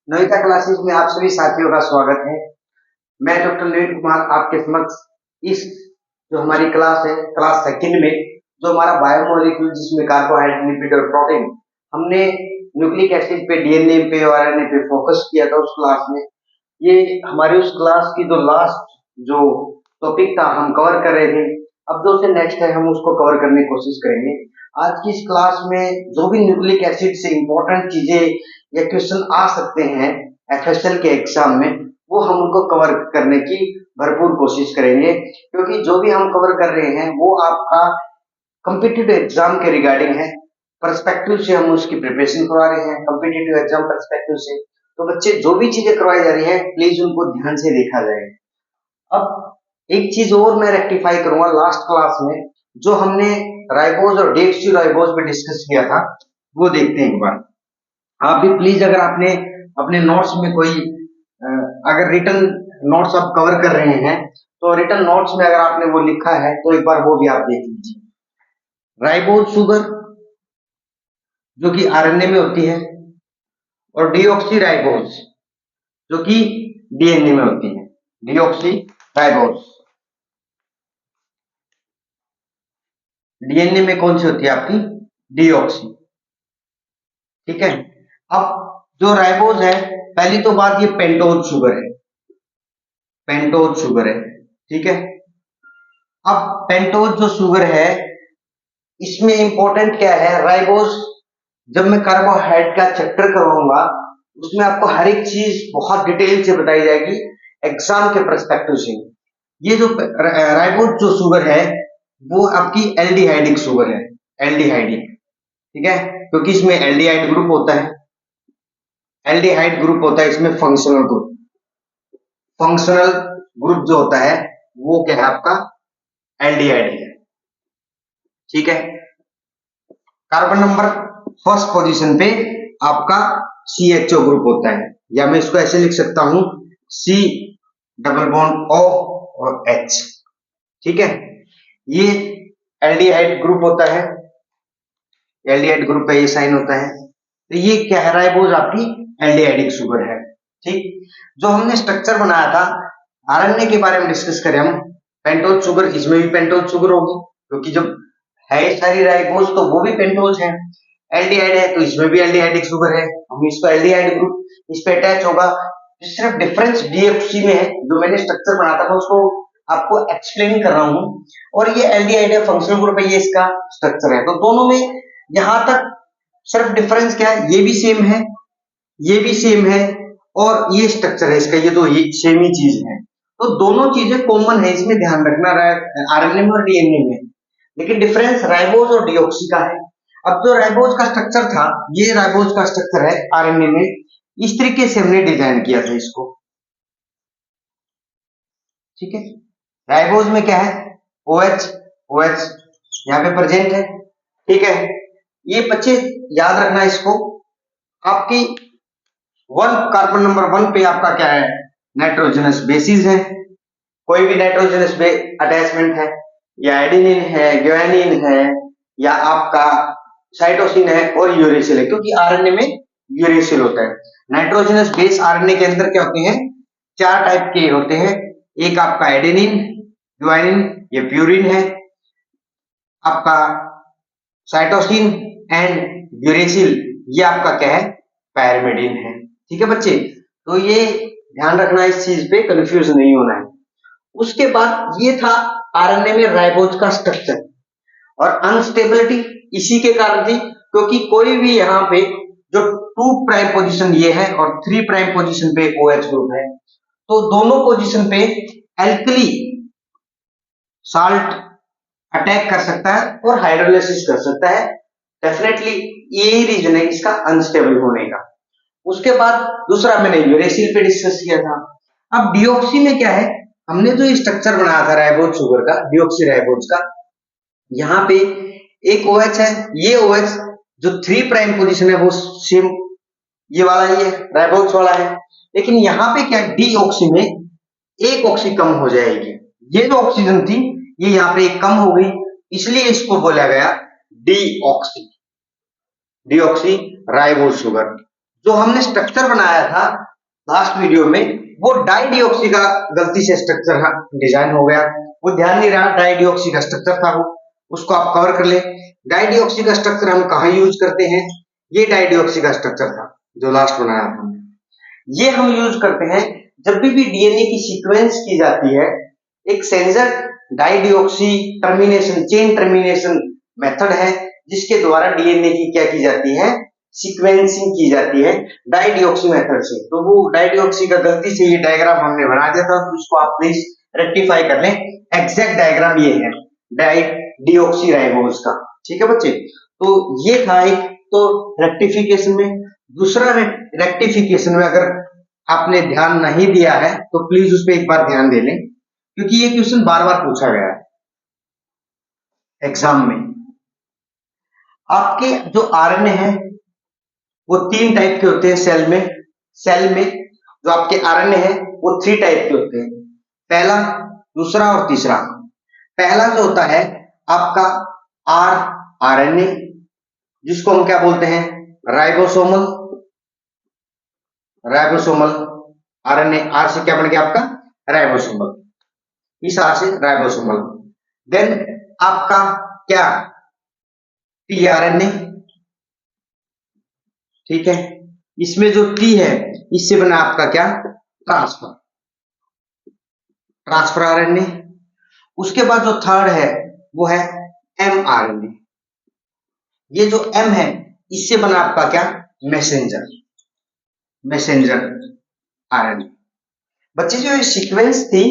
Navita classes में आप सभी साथियों का स्वागत है। मैं डॉक्टर नवीन कुमार आपके समक्ष इस जो हमारी क्लास है, क्लास सेकंड में जो हमारा बायोमोलिक्यूल जिसमें कार्बोहाइड्रेट, लिपिड और प्रोटीन, हमने न्यूक्लिक एसिड पे, डीएनए पे और आरएनए पे फोकस किया था उस क्लास में। ये हमारी उस क्लास की जो लास्ट जो टॉपिक था हम कवर कर रहे थे। अब जो से नेक्स्ट है हम उसको कवर करने की कोशिश करेंगे। आज की इस क्लास में जो भी न्यूक्लिक एसिड से इंपॉर्टेंट चीजें या क्वेश्चन आ सकते हैं एफएसएल के एग्जाम में, वो हम उनको कवर करने की भरपूर कोशिश करेंगे, क्योंकि जो भी हम कवर कर रहे हैं वो आपका कॉम्पिटिटिव एग्जाम के रिगार्डिंग है। पर्सपेक्टिव से हम उसकी प्रिपरेशन करवा रहे हैं, कॉम्पिटिटिव एग्जाम पर्सपेक्टिव से। तो बच्चे जो भी चीजें करवाई जा रही हैं प्लीज उनको ध्यान से देखा जाए। अब एक चीज और मैं रेक्टिफाई करूंगा, लास्ट क्लास में जो हमने राइबोज और डीएक्सी राइबोज पे डिस्कस किया था वो देखते हैं एक बार। आप भी प्लीज, अगर आपने अपने नोट्स में कोई अगर रिटर्न नोट्स आप कवर कर रहे हैं तो रिटर्न नोट्स में अगर आपने वो लिखा है तो एक बार वो भी आप देख लीजिए। राइबोज शुगर जो कि आरएनए में होती है और डीऑक्सी राइबोज जो कि डीएनए में होती है। डीऑक्सी राइबोज डीएनए में कौन सी होती है आपकी? डीऑक्सी। ठीक है। अब जो राइबोज है, पहली तो बात ये पेंटोज शुगर है, पेंटोज शुगर है। ठीक है। अब पेंटोज जो शुगर है इसमें इंपॉर्टेंट क्या है, राइबोज जब मैं कार्बोहाइड्रेट का चैप्टर करवाऊंगा उसमें आपको हर एक चीज बहुत डिटेल से बताई जाएगी एग्जाम के पर्सपेक्टिव से। ये जो राइबोज जो शुगर है वो आपकी एल्डिहाइडिक शुगर है, एल्डिहाइडिक। ठीक है, क्योंकि इसमें एल्डिहाइड ग्रुप होता है, एल्डिहाइड ग्रुप होता है इसमें फंक्शनल ग्रुप। फंक्शनल ग्रुप जो होता है वो क्या है आपका? एल्डिहाइड है। ठीक है। कार्बन नंबर फर्स्ट पोजीशन पे आपका CHO ग्रुप होता है, या मैं इसको ऐसे लिख सकता हूं C डबल बॉन्ड O और H। ठीक है, ये एल्डिहाइड ग्रुप होता है, एल्डिहाइड ग्रुप पे ये साइन होता है। तो ये क्या है? राइबोज आपकी एल्डिहाइडिक शुगर है। ठीक, जो हमने स्ट्रक्चर बनाया था आरएनए के बारे में डिस्कस करें हम, पेंटोज शुगर, इसमें भी पेंटोज शुगर होगी क्योंकि जब है सारी राइबोज तो वो भी पेंटोज है। एल्डिहाइड है तो इसमें भी एल्डिहाइडिक शुगर है, हम इसको एल्डिहाइड ग्रुप इस पे अटैच होगा। सिर्फ डिफरेंस डीएफसी में है, जो मैंने स्ट्रक्चर बनाया था मैं उसको आपको एक्सप्लेन कर रहा हूं। और ये एल्डिहाइड है, फंक्शनल ग्रुप है, ये इसका स्ट्रक्चर है। तो दोनों में यहां तक सिर्फ डिफरेंस क्या है, ये भी सेम है, ये भी सेम है, और ये स्ट्रक्चर है इसका, ये तो ये सेम ही चीज है। तो दोनों चीजें कॉमन है, इसमें ध्यान रखना आरएनए में और डीएनए में, लेकिन डिफरेंस राइबोज और डीऑक्सी का है। अब जो राइबोज का स्ट्रक्चर था, ये राइबोज का स्ट्रक्चर है आरएनए में, इस तरीके से हमने डिजाइन किया था इसको। ठीक है, राइबोज में क्या है? OH, OH यहाँ पे प्रेजेंट है। ठीक है, ये बच्चे याद रखना इसको। आपकी कार्बन नंबर 1 पे आपका क्या है? नाइट्रोजनस बेसिस है, कोई भी नाइट्रोजनस अटैचमेंट है, या एडेनिन है, ग्वानिन है, या आपका साइटोसिन है और यूरेसिल है, क्योंकि आरएनए में यूरेसिल होता है। नाइट्रोजनस बेस आरएनए के अंदर क्या होते हैं? 4 टाइप के होते हैं। एक आपका एडेनिन, ग्वानिन, ये प्यूरिन है, आपका साइटोसिन एंड यूरेसिल, ये आपका क्या है? पैरामिडिन है। ठीक है बच्चे, तो ये ध्यान रखना, इस चीज पे कंफ्यूज नहीं होना है। उसके बाद ये था आरएनए में राइबोज का स्ट्रक्चर, और अनस्टेबिलिटी इसी के कारण थी, क्योंकि कोई भी यहाँ पे जो 2 प्राइम पोजीशन ये है और 3 प्राइम पोजीशन पे OH ग्रुप है, तो दोनों पोजीशन पे एल्कली साल्ट अटैक कर सकता है और हाइड्रोलाइसिस कर सकता है। डेफिनेटली यही रीजन है इसका अनस्टेबल होने का। उसके बाद दूसरा मैंने यूरेसिल पे डिस्कस किया था। अब डीऑक्सी में क्या है? हमने जो स्ट्रक्चर बनाया था राइबोज शुगर का, डीऑक्सी राइबोज का, यहाँ पे एक OH है, ये OH जो 3 प्राइम पोजीशन है वो सेम ये वाला ही है, राइबोज वाला है। लेकिन यहाँ पे क्या है? डीऑक्सी में एक ऑक्सी कम हो जाएगी, ये जो ऑक्सीजन थी ये यहाँ पे एक कम हो गई, इसलिए इसको बोला गया डीऑक्सी, डीऑक्सी राइबोज शुगर। जो हमने स्ट्रक्चर बनाया था लास्ट वीडियो में, वो डाइडिऑक्सी का गलती से स्ट्रक्चर डिजाइन हो गया, वो ध्यान नहीं रहा, डाइडिऑक्सी का स्ट्रक्चर था वो, उसको आप कवर कर ले। डाइडिऑक्सी का स्ट्रक्चर हम कहाँ यूज करते हैं? ये डाइडिऑक्सी का स्ट्रक्चर था जो लास्ट बनाया था, ये हम यूज करते हैं जब भी डीएनए की सीक्वेंस की जाती है। एक Sanger dideoxy termination, chain termination method है जिसके द्वारा डीएनए की क्या की जाती है? सीक्वेंसिंग की जाती है डाइडिऑक्सी मेथड से। तो वो डाइडिऑक्सी का गलती से ये डायग्राम हमने बना दिया था, तो उसको आप प्लीज रेक्टिफाई कर लें। एग्जैक्ट डायग्राम ये है डीऑक्सी राइबोज का, ठीक है बच्चे। तो ये था एक तो रेक्टिफिकेशन में। दूसरा रेक्टिफिकेशन में अगर आपने ध्यान नहीं दिया है तो प्लीज उस पर एक बार ध्यान दे लें, क्योंकि ये क्वेश्चन बार बार पूछा गया है एग्जाम में। आपके जो आरएनए है वो 3 टाइप के होते हैं सेल में जो आपके आरएनए है वो 3 टाइप के होते हैं, पहला, दूसरा और तीसरा। पहला जो होता है आपका आरएनए, जिसको हम क्या बोलते हैं? Ribosomal RNA. आर से क्या बन गया आपका? राइबोसोमल, इस आर से राइबोसोमल। देन आपका क्या? टीआरएनए, ठीक है। इसमें जो टी है इससे बना आपका क्या? Transfer RNA. उसके बाद जो थर्ड है वो है एमआरएनए। ये जो एम है इससे बना आपका क्या? Messenger RNA. बच्चे जो ये सीक्वेंस थी,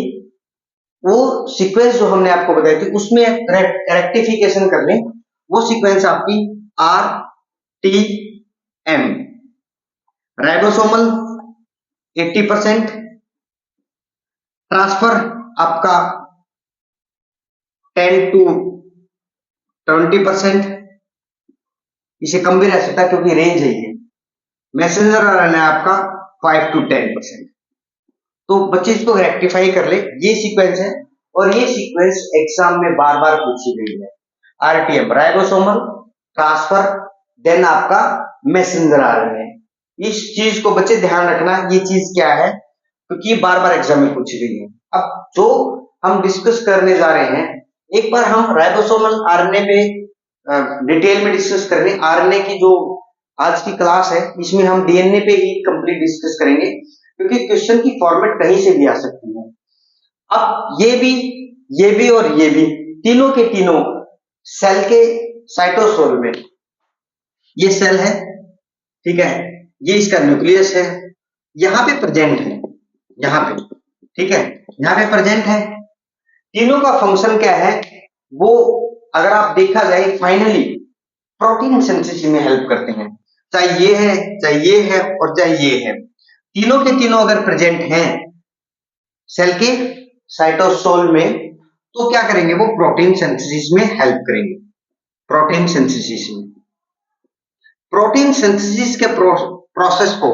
वो सीक्वेंस जो हमने आपको बताई थी उसमें रेक्टिफिकेशन कर लें, वो सीक्वेंस आपकी R T M. Ribosomal 80%, transfer आपका 10 to 20%, इसे कम भी रह सकता है क्योंकि रेंज है ये। मैसेंजर आरएनए आपका 5 to 10%। तो बच्चे इसको रेक्टिफाई कर ले, ये सीक्वेंस है और ये सीक्वेंस एग्जाम में बार बार पूछी गई है। आरटीएम राइबोसोमल, ट्रांसफर, देन आपका मैसेंजर आरएनए। इस चीज को बच्चे ध्यान रखना, ये चीज क्या है, क्योंकि ये बार बार एग्जाम में पूछी गई है। अब जो हम डिस्कस करने जा रहे हैं, एक बार हम राइबोसोमल आरएनए पे डिटेल में डिस्कस कर रहे हैं। आरएनए की जो आज की क्लास है इसमें हम डीएनए पे ही कंप्लीट डिस्कस करेंगे, क्योंकि क्वेश्चन की फॉर्मेट कहीं से भी आ सकती है। अब ये भी और ये भी, तीनों के तीनों सेल के साइटोसोल में, ये सेल है, ठीक है, ये इसका न्यूक्लियस है, यहां पे प्रेजेंट है, यहां पे, ठीक है, यहां पे प्रेजेंट है। तीनों का फंक्शन क्या है? वो अगर आप देखा जाए फाइनली प्रोटीन सिंथेसिस में हेल्प करते हैं। चाहे ये है, चाहे ये है और चाहे ये है, तीनों के तीनों अगर प्रेजेंट हैं सेल के साइटोसोल में, तो क्या करेंगे? वो प्रोटीन सिंथेसिस में हेल्प करेंगे। प्रोटीन सिंथेसिस में, प्रोटीन सिंथेसिस के प्रोसेस को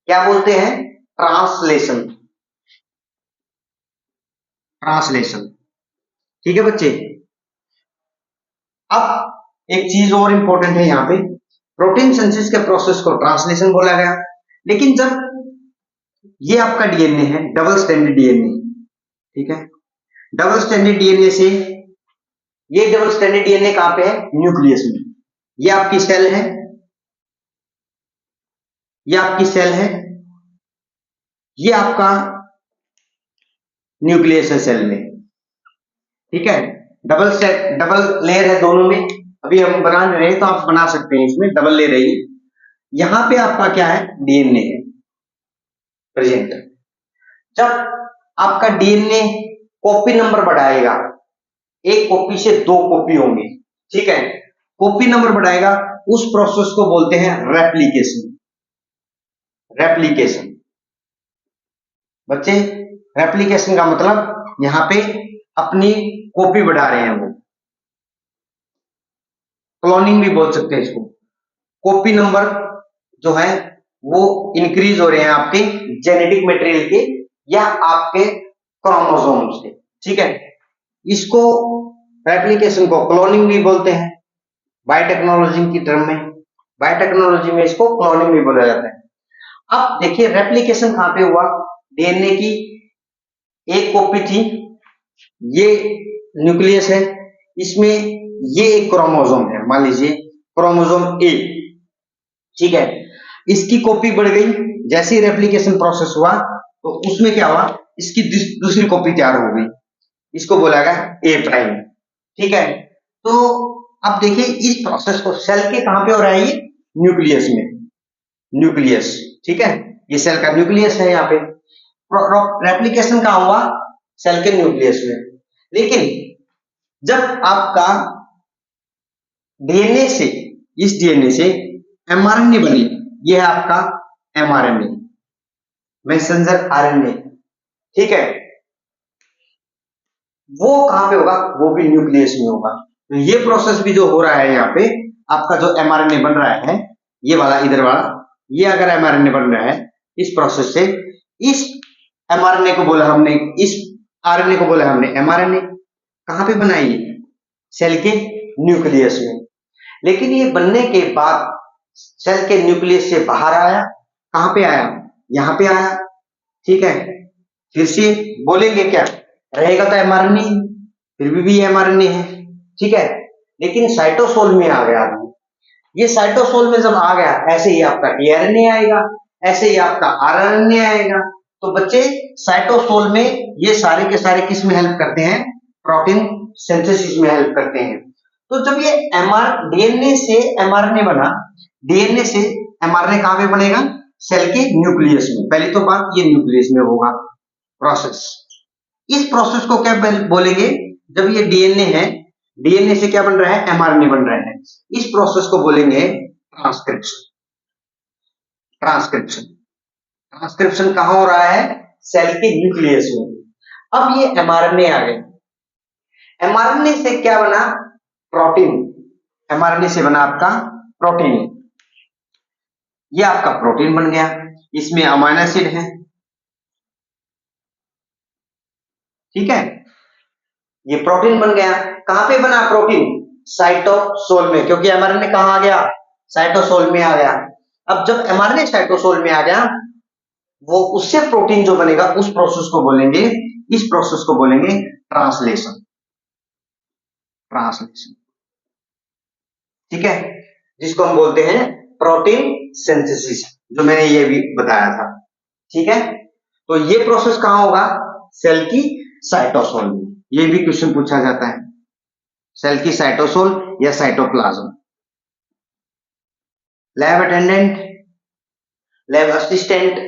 क्या बोलते हैं? ट्रांसलेशन। ठीक है बच्चे। अब एक चीज और इंपॉर्टेंट है यहाँ पे, प्रोटीन सिंथेसिस के प्रोसेस को ट्रांसलेशन बोला गया, लेकिन जब ये आपका डीएनए है, डबल स्टैंडर्ड डीएनए, ठीक है, डबल स्टैंडर्ड डीएनए से, ये डबल स्टैंडर्ड डीएनए कहां पे है? न्यूक्लियस में। ये आपकी सेल है, ये आपकी सेल है, ये आपका न्यूक्लियस है सेल में, ठीक है। डबल लेयर है दोनों में, अभी हम बना रहे हैं तो आप बना सकते हैं, इसमें डबल लेयर है। यहां पे आपका क्या है? डीएनए है प्रेजेंट। जब आपका डीएनए कॉपी नंबर बढ़ाएगा, एक कॉपी से 2 कॉपी होंगे, ठीक है, कॉपी नंबर बढ़ाएगा, उस प्रोसेस को बोलते हैं रेप्लिकेशन। बच्चे, रेप्लिकेशन का मतलब यहां पे अपनी कॉपी बढ़ा रहे हैं, वो क्लोनिंग भी बोल सकते हैं इसको। कॉपी नंबर जो है वो इंक्रीज हो रहे हैं आपके जेनेटिक मटेरियल के या आपके क्रोमोसोम्स के, ठीक है। इसको रेप्लिकेशन को क्लोनिंग भी बोलते हैं, बायोटेक्नोलॉजी की टर्म में, बायोटेक्नोलॉजी में इसको क्लोनिंग भी बोला जाता है। अब देखिए रेप्लिकेशन कहां पे हुआ, डीएनए की एक कॉपी थी, ये न्यूक्लियस है, इसमें ये एक क्रोमोसोम है, मान लीजिए क्रोमोसोम ए, ठीक है, इसकी कॉपी बढ़ गई, जैसे ही रेप्लिकेशन प्रोसेस हुआ तो उसमें क्या हुआ, इसकी दूसरी कॉपी तैयार हो गई, इसको बोला गया ए प्राइम, ठीक है। तो अब देखिए इस प्रोसेस को सेल के कहां पे हो रहा है, ये न्यूक्लियस में, न्यूक्लियस, ठीक है, ये सेल का न्यूक्लियस है, यहाँ पे रेप्लिकेशन कहां हुआ, सेल के न्यूक्लियस में। लेकिन जब आपका डीएनए से, इस डीएनए से एमआरएनए बने, ये है आपका एमआरएनए, मैसेंजर आरएनए, ठीक है, वो कहां पे होगा, वो भी न्यूक्लियस में होगा। तो ये प्रोसेस भी जो हो रहा है यहाँ पे, आपका जो एमआरएनए बन रहा है, ये वाला इधर वाला, ये अगर एमआरएनए बन रहा है इस प्रोसेस से, इस एमआरएनए को बोला हमने, इस आरएनए को बोला हमने एमआरएनए, कहां पे बना है ये, सेल के न्यूक्लियस में। लेकिन ये बनने के बाद सेल के न्यूक्लियस से बाहर आया, कहां पे आया, यहां पे आया, ठीक है, फिर से बोलेंगे क्या, रहेगा तो एमआरएनए, फिर भी एमआरएनए है, ठीक है, लेकिन साइटोसोल में आ गया आदमी, ये साइटोसोल में जब आ गया, ऐसे ही आपका टीआरएनए आएगा, ऐसे ही आपका आरएनए आएगा। तो बच्चे साइटोसोल में ये सारे के सारे किस में हेल्प करते हैं, प्रोटीन सिंथेसिस में हेल्प करते हैं। तो जब ये डीएनए से एमआरएनए बना, डीएनए से एमआरएनए कहां पे बनेगा, सेल के न्यूक्लियस में, पहली तो बात ये न्यूक्लियस में होगा प्रोसेस। इस प्रोसेस को क्या बोलेंगे, जब ये डीएनए है, डीएनए से क्या बन रहा है, एमआरएनए बन रहा है, इस प्रोसेस को बोलेंगे ट्रांसक्रिप्शन। ट्रांसक्रिप्शन, ट्रांसक्रिप्शन कहां हो रहा है, सेल के न्यूक्लियस में। अब ये एमआरएनए आ गए, एमआरएनए से क्या बना, प्रोटीन, एमआरएनए से बना आपका प्रोटीन, ये आपका प्रोटीन बन गया, इसमें अमीनो एसिड है, ठीक है, ये प्रोटीन बन गया। कहां पे बना प्रोटीन, साइटोसोल में, क्योंकि एमआरएनए कहां आ गया, साइटोसोल में आ गया। अब जब एमआरएनए साइटोसोल में आ गया, वो उससे प्रोटीन जो बनेगा उस प्रोसेस को बोलेंगे, इस प्रोसेस को बोलेंगे ट्रांसलेशन। ट्रांसलेशन, ठीक है, जिसको हम बोलते हैं प्रोटीन सिंथेसिस, जो मैंने ये भी बताया था, ठीक है। तो ये प्रोसेस कहां होगा, सेल की साइटोसोल में, ये भी क्वेश्चन पूछा जाता है, सेल की साइटोसोल या cytoplasm. Lab attendant, lab assistant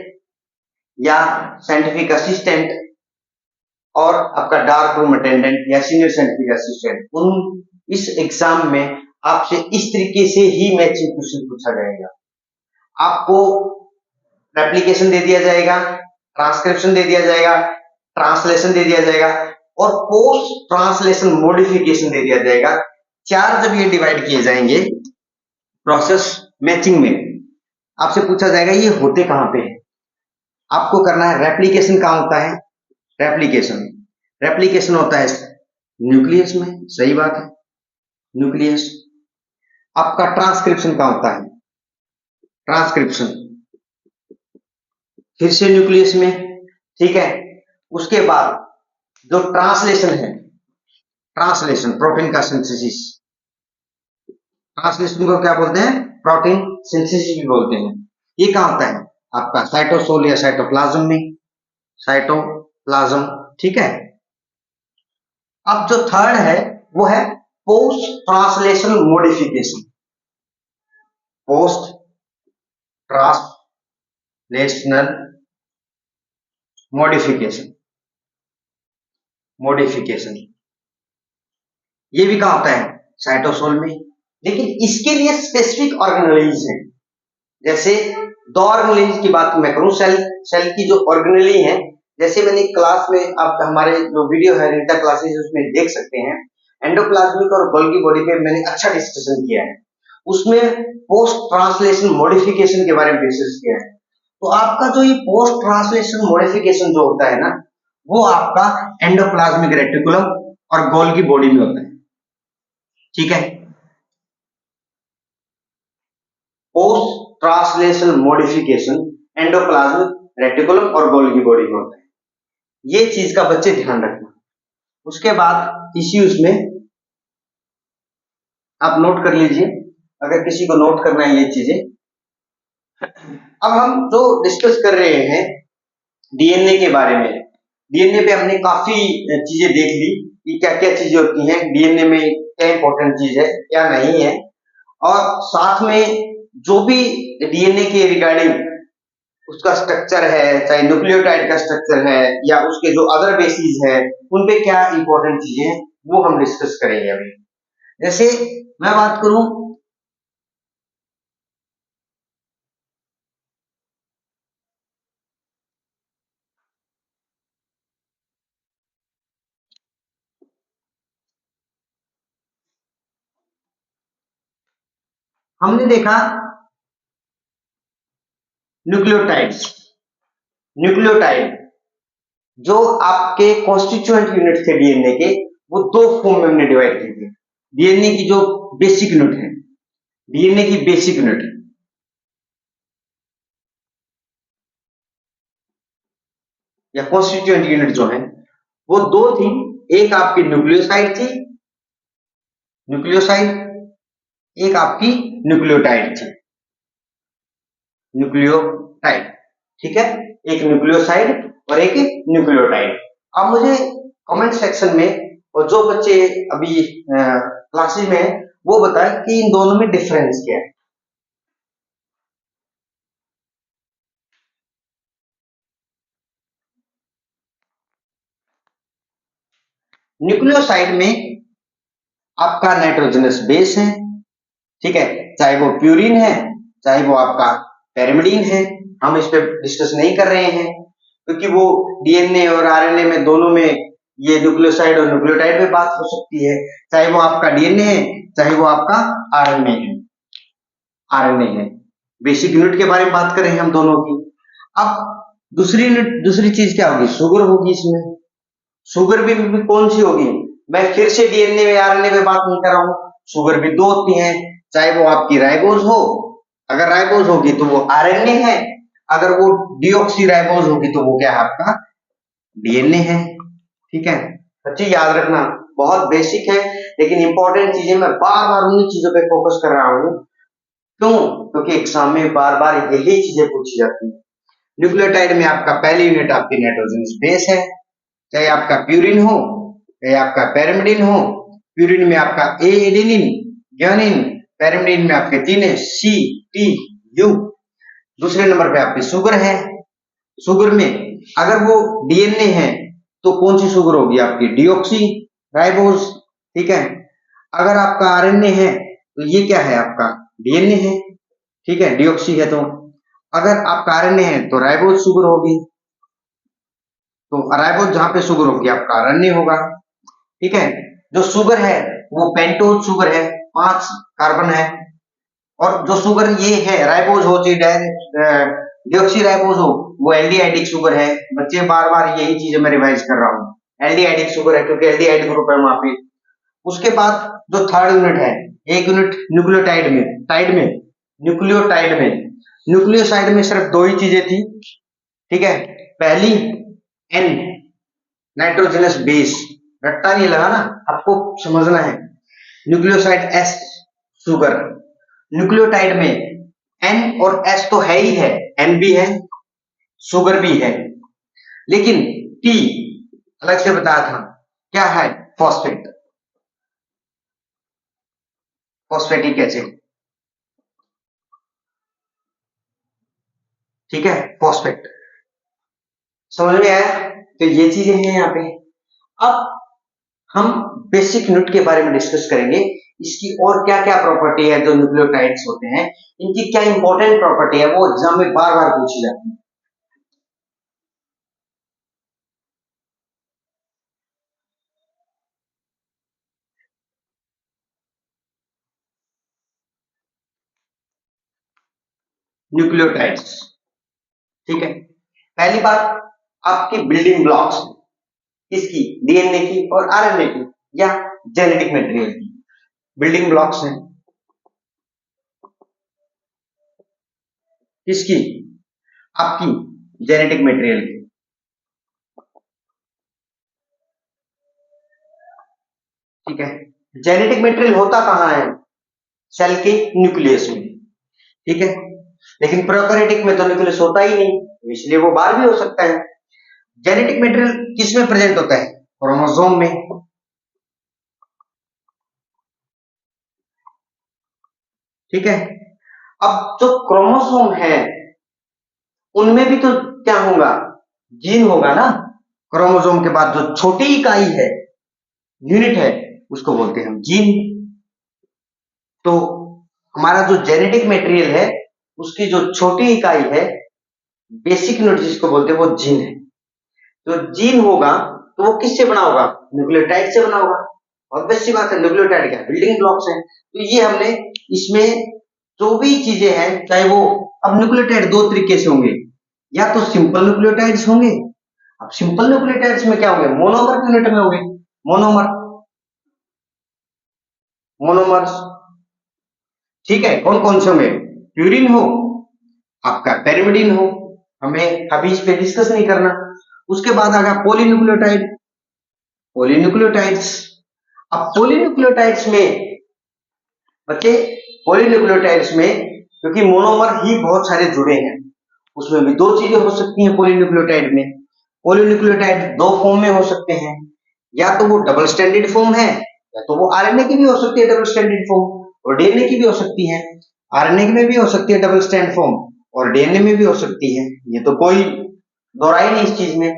या साइंटिफिक असिस्टेंट, और आपका डार्क रूम अटेंडेंट या सीनियर साइंटिफिक असिस्टेंट, उन इस एग्जाम में आपसे इस तरीके से ही मैचिंग क्वेश्चन पूछा जाएगा। आपको रेप्लिकेशन दे दिया जाएगा, ट्रांसक्रिप्शन दे दिया जाएगा, ट्रांसलेशन दे दिया जाएगा, और पोस्ट ट्रांसलेशन मॉडिफिकेशन दे दिया जाएगा। चार जब ये डिवाइड किए जाएंगे प्रोसेस मैचिंग में, आपसे पूछा जाएगा ये होते कहां पे है, आपको करना है रेप्लिकेशन कहां होता है, रेप्लिकेशन, रेप्लिकेशन होता है न्यूक्लियस में, सही बात है, न्यूक्लियस। आपका ट्रांसक्रिप्शन कहां होता है, ट्रांसक्रिप्शन फिर से न्यूक्लियस में, ठीक है। उसके बाद जो ट्रांसलेशन है, ट्रांसलेशन प्रोटीन का सिंथेसिस, ट्रांसलेशन को क्या बोलते हैं, प्रोटीन सिंथेसिस भी बोलते हैं। ये कहां होता है, आपका साइटोसोल या साइटोप्लाज्म में, साइटोप्लाज्म, ठीक है। अब जो थर्ड है वो है post translation modification, post translational modification, modification ये भी कहां होता है, साइटोसोल में, लेकिन इसके लिए स्पेसिफिक ऑर्गेनेलीज हैं। जैसे दो ऑर्गेनेलीज की बात मैं करूं, सेल की जो ऑर्गेनेली है, जैसे मैंने क्लास में, आप हमारे जो वीडियो है रीटा क्लासेस उसमें देख सकते हैं, एंडोप्लाज्मिक और गोल्गी बॉडी पे मैंने अच्छा डिस्कशन किया है, उसमें पोस्ट ट्रांसलेशन मॉडिफिकेशन के बारे में डिस्कस किया है। तो आपका जो ये पोस्ट ट्रांसलेशन मॉडिफिकेशन जो होता है ना, वो आपका एंडोप्लाज्मिक रेटिकुलम और गोल्गी बॉडी में होता है, ठीक है। Post translation modification endoplasm reticulum और गोल्गी बॉडी में होता है। ये चीज का बच्चे ध्यान रखना। उसके बाद टिश्यूज में आप नोट कर लीजिए, अगर किसी को नोट करना है ये चीजें। अब हम जो डिस्कस कर रहे हैं डीएनए के बारे में, डीएनए पे हमने काफी चीजें देख ली कि क्या क्या चीजें होती हैं डीएनए में, क्या इंपॉर्टेंट चीज है क्या नहीं है, और साथ में जो भी डीएनए के रिगार्डिंग उसका स्ट्रक्चर है, चाहे न्यूक्लियोटाइड का स्ट्रक्चर है या उसके जो अदर बेसिस है, उन पे क्या इंपॉर्टेंट चीजें हैं वो हम डिस्कस करेंगे अभी। जैसे मैं बात करूं, हमने देखा न्यूक्लियोटाइड्स, न्यूक्लियोटाइड जो आपके कॉन्स्टिट्यूएंट यूनिट थे डीएनए के, वो दो फॉर्म में हमने डिवाइड किए थे। डीएनए की जो बेसिक यूनिट है, डीएनए की बेसिक यूनिट या कॉन्स्टिट्यूएंट यूनिट जो है वो दो थी। एक आपकी न्यूक्लियोसाइड थी, न्यूक्लियोसाइड, एक आपकी न्यूक्लियोटाइड थी, न्यूक्लियोटाइड। ठीक है, एक न्यूक्लियोसाइड और एक न्यूक्लियोटाइड। अब मुझे कमेंट सेक्शन में, और जो बच्चे अभी क्लासेस में है वो बताएं कि इन दोनों में डिफरेंस क्या है। न्यूक्लियोसाइड में आपका नाइट्रोजनस बेस है, ठीक है, चाहे वो प्यूरिन है चाहे वो आपका पैरिमिडीन है, हम इस पे डिस्कस नहीं कर रहे हैं क्योंकि वो डीएनए और आरएनए में दोनों में ये न्यूक्लियोसाइड और न्यूक्लियोटाइड में बात हो सकती है, चाहे वो आपका डीएनए है चाहे वो आपका आरएनए है, आरएनए है। बेसिक यूनिट के बारे में बात कर रहे हैं हम दोनों की। अब दूसरी यूनिट, दूसरी चीज क्या होगी, शुगर होगी इसमें। शुगर भी कौन सी होगी, मैं फिर से डीएनए में आरएनए में बात नहीं कर रहा हूं, शुगर भी दो होती हैं, चाहे वो आपकी राइबोज हो, अगर राइबोज होगी तो वो आरएनए है, अगर वो डीऑक्सी राइबोज होगी तो वो क्या है, आपका डीएनए है। ठीक है बच्चे, याद रखना, बहुत बेसिक है लेकिन इंपॉर्टेंट चीजें, मैं बार बार उन्हीं चीजों पे फोकस कर रहा हूं। क्यों, क्योंकि एग्जाम में बार बार यही चीजें पूछी जाती है। न्यूक्लियोटाइड में आपका पहली यूनिट आपकी नाइट्रोजनस बेस है, चाहे आपका प्यूरिन हो चाहे आपका पैरिमिडिन हो। प्यूरिन में आपका ए एडेनिन, ग्वानिन, पैरिमिडिन में आपके तीन है सी टी यू। दूसरे नंबर पे आपकी शुगर है, शुगर में अगर वो डीएनए है तो कौन सी शुगर होगी, आपकी डीऑक्सी राइबोज। ठीक है, अगर आपका आरएनए है तो ये क्या है, आपका डीएनए है। ठीक है, डीऑक्सी है तो, अगर आपका आरएनए है तो राइबोज शुगर होगी, तो राइबोज जहां पे शुगर होगी आपका आरएनए होगा। ठीक है, जो शुगर है वो पेंटोज शुगर है, 5 कार्बन है, और जो शुगर ये है राइबोज हो चाहे डिऑक्सी राइबोज हो, वो एल्डिहाइडिक शुगर है। बच्चे बार बार यही चीजें मैं रिवाइज कर रहा हूँ, एल्डिहाइडिक शुगर है क्योंकि एल्डिहाइड ग्रुप है वहां पे। उसके बाद जो थर्ड यूनिट है, एक यूनिट न्यूक्लियोटाइड में, टाइड में, न्यूक्लियोटाइड में, न्यूक्लियोसाइड में सिर्फ दो ही चीजें थी। ठीक है, पहली एन, नाइट्रोजनस बेस, रट्टा नहीं लगाना, आपको समझना है। Nucleoside S, sugar. न्यूक्लियोटाइड में एन और एस तो है ही है, एन भी है शुगर भी है, लेकिन टी अलग से बताया था, क्या है, फॉस्फेट, फॉस्फेटिक एसिड। ठीक है, फॉस्फेट, समझ में आया। तो ये चीजें हैं यहाँ पे। अब हम बेसिक यूनिट के बारे में डिस्कस करेंगे, इसकी और क्या क्या प्रॉपर्टी है जो न्यूक्लियोटाइड्स होते हैं, इनकी क्या इंपॉर्टेंट प्रॉपर्टी है, वो एग्जाम में बार बार पूछी जाती है। न्यूक्लियोटाइड्स, ठीक है, पहली बात आपकी बिल्डिंग ब्लॉक्स, किसकी, डीएनए की और आरएनए की या जेनेटिक मटेरियल की बिल्डिंग ब्लॉक्स हैं, किसकी, आपकी जेनेटिक मटेरियल की। ठीक है, जेनेटिक मटेरियल होता कहाँ है? सेल के न्यूक्लियस में। ठीक है, लेकिन प्रोकैरियोटिक में तो न्यूक्लियस होता ही नहीं, इसलिए वो बाहर भी हो सकता है। जेनेटिक मटेरियल किस में प्रेजेंट होता है? क्रोमोसोम में। ठीक है, अब जो क्रोमोसोम है उनमें भी तो क्या होगा? जीन होगा ना। क्रोमोसोम के बाद जो छोटी इकाई है, यूनिट है, उसको बोलते हैं हम जीन। तो हमारा जो जेनेटिक मटेरियल है उसकी जो छोटी इकाई है, बेसिक यूनिट जिसको बोलते हैं, वो जीन है। जो जीन होगा तो वो किससे बना होगा? न्यूक्लियोटाइड से बना होगा। ऑब्वियस सी बात है, न्यूक्लियोटाइड क्या? बिल्डिंग ब्लॉक्स हैं। तो ये हमने इसमें जो भी चीजें हैं, चाहे वो, अब न्यूक्लियोटाइड दो तरीके से होंगे, या तो सिंपल न्यूक्लियोटाइड्स होंगे। अब सिंपल न्यूक्लियोटाइड्स में क्या होंगे? मोनोमर यूनिट में होंगे। Monomer, monomers. ठीक है, कौन कौन से होंगे? प्यूरिन हो, आपका पेरिमिडिन हो, हमें अभी इस पे डिस्कस नहीं करना। उसके बाद आ गया पॉलीन्यूक्लियोटाइड, पॉलीन्यूक्लियोटाइड्स। अब पॉलीन्यूक्लियोटाइड्स में बच्चे, पॉलीन्यूक्लियोटाइड्स में क्योंकि मोनोमर ही बहुत सारे जुड़े हैं, उसमें भी दो चीजें हो सकती हैं पॉलीन्यूक्लियोटाइड में। पॉलीन्यूक्लियोटाइड दो फॉर्म में हो सकते हैं, या तो वो डबल स्टैंडर्ड फॉर्म है, या तो वो आरएनए की भी हो सकती है डबल स्टैंडर्ड फॉर्म, और डीएनए की भी हो सकती है। आरएनए में भी हो सकती है डबल स्टैंड फॉर्म, और डीएनए में भी हो सकती है, ये तो कोई दोहराई नहीं इस चीज में।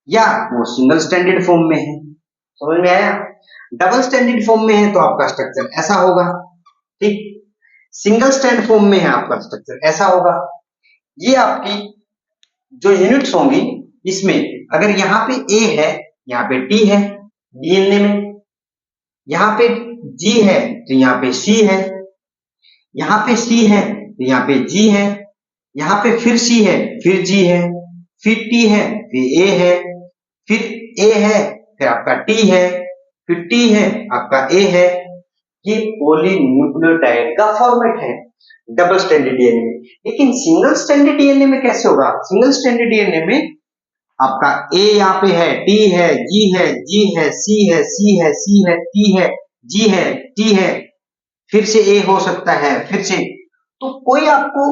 या वो सिंगल स्टैंडर्ड फॉर्म में है। समझ में आया? डबल स्टैंडर्ड फॉर्म में है तो आपका स्ट्रक्चर ऐसा होगा। ठीक, सिंगल स्टैंड फॉर्म में है आपका स्ट्रक्चर ऐसा होगा। ये आपकी जो यूनिट्स होंगी, इसमें अगर यहाँ पे ए है, यहाँ पे टी है डीएनए में, यहाँ पे जी है तो यहाँ पे सी है, यहाँ पे सी है तो यहाँ पे जी है, यहाँ पे फिर सी है, फिर जी है, फिर टी है, फिर ए है, फिर ए है, फिर आपका टी है, फिर टी है, आपका ए है। ये पॉलीन्यूक्लियोटाइड का फॉर्मेट है डबल स्टैंडर्ड डीएनए में। लेकिन सिंगल स्टैंडर्ड डीएनए में कैसे होगा? सिंगल स्टैंडर्ड डीएनए में आपका ए यहाँ पे है, टी है, जी है, जी है, सी है, सी है, सी है, टी है, जी है, टी है, फिर से ए हो सकता है, फिर से। तो कोई आपको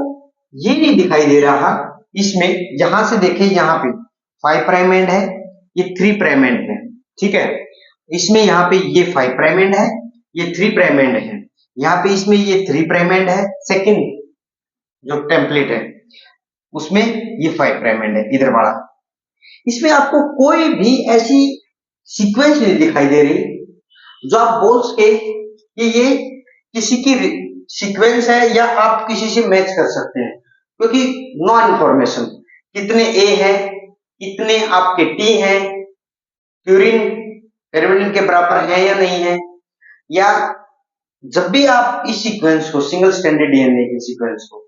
ये नहीं दिखाई दे रहा इसमें। यहां से देखें, यहाँ पे 5 प्राइम एंड है, ये 3 प्राइम एंड है। ठीक है, इसमें यहाँ पे ये 5 प्राइम एंड है, ये 3 प्राइम एंड है। यहाँ पे इसमें ये 3 प्राइम एंड है, सेकंड जो टेम्पलेट है उसमें ये 5 प्राइम एंड है इधर वाला। इसमें आपको कोई भी ऐसी सीक्वेंस नहीं दिखाई दे रही जो आप बोल सके कि ये किसी की सीक्वेंस है, या आप किसी से मैच कर सकते हैं, क्योंकि नो इंफॉर्मेशन। कितने ए है, कितने आपके टी हैं, प्यूरिन पेरिमिडिन के बराबर है या नहीं है। या जब भी आप इस सीक्वेंस को, सिंगल स्टैंडर्ड डीएनए के सीक्वेंस को,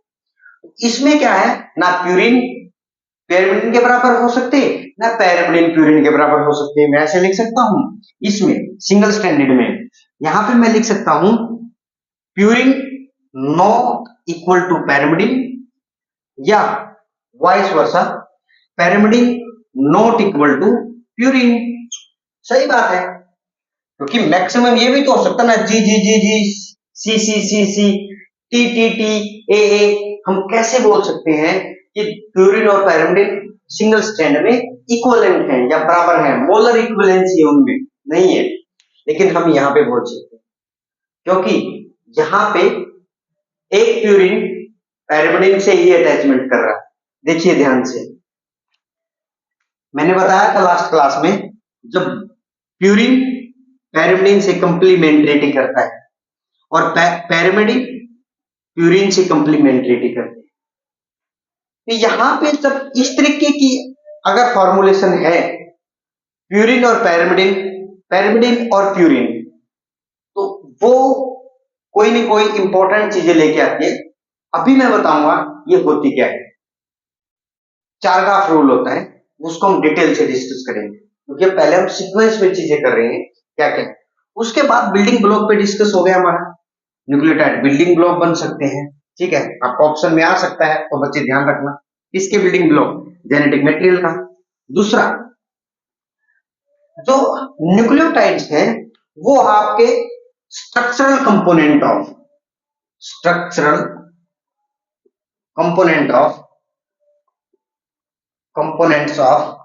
इसमें क्या है, ना प्यूरिन पेरिमिडिन के बराबर हो सकते, ना पेरिमिडिन प्यूरिन के बराबर हो सकते। मैं ऐसे लिख सकता हूं इसमें सिंगल स्टैंडर्ड में, यहां पे मैं लिख सकता हूं purine not equal to pyrimidine, या vice versa pyrimidine not equal to purine. सही बात है, क्योंकि मैक्सिमम ये भी तो हो सकता ना, जी जी जी जी, सी सी सी सी, टी टी टी, ए, हम कैसे बोल सकते हैं कि प्यूरिन और पेरिमिडिन सिंगल स्टैंड में इक्विवेलेंट है या बराबर है? मोलर इक्विवेलेंसी उनमें नहीं है, लेकिन हम यहां पे बोल सकते हैं, क्योंकि यहां पे एक प्यूरिन पेरिमिडिन से ही अटैचमेंट कर रहा है। देखिए ध्यान से, मैंने बताया था लास्ट क्लास में, जब प्यूरिन पेरिमिडिन से कंप्लीमेंट्रिटी करता है और पेरिमिडिन प्यूरिन से कंप्लीमेंट्रिटी करते हैं, तो यहां पे जब इस तरीके की अगर फॉर्मुलेशन है, प्यूरिन और पेरिमिडिन, पेरिमिडिन और प्यूरिन, तो वो कोई ना कोई इंपॉर्टेंट चीजें लेके आती है। अभी मैं बताऊंगा ये होती क्या है। चारगाफ रूल होता है, उसको हम डिटेल से डिस्कस करेंगे, क्योंकि पहले हम सीक्वेंस में चीजें कर रहे हैं क्या क्या। उसके बाद बिल्डिंग ब्लॉक पे डिस्कस हो गया हमारा, न्यूक्लियोटाइड बिल्डिंग ब्लॉक बन सकते हैं। ठीक है, आपका ऑप्शन में आ सकता है, तो बच्चे ध्यान रखना। किसके बिल्डिंग ब्लॉक? जेनेटिक मटेरियल का। दूसरा, जो न्यूक्लियोटाइड्स हैं वो आपके structural components of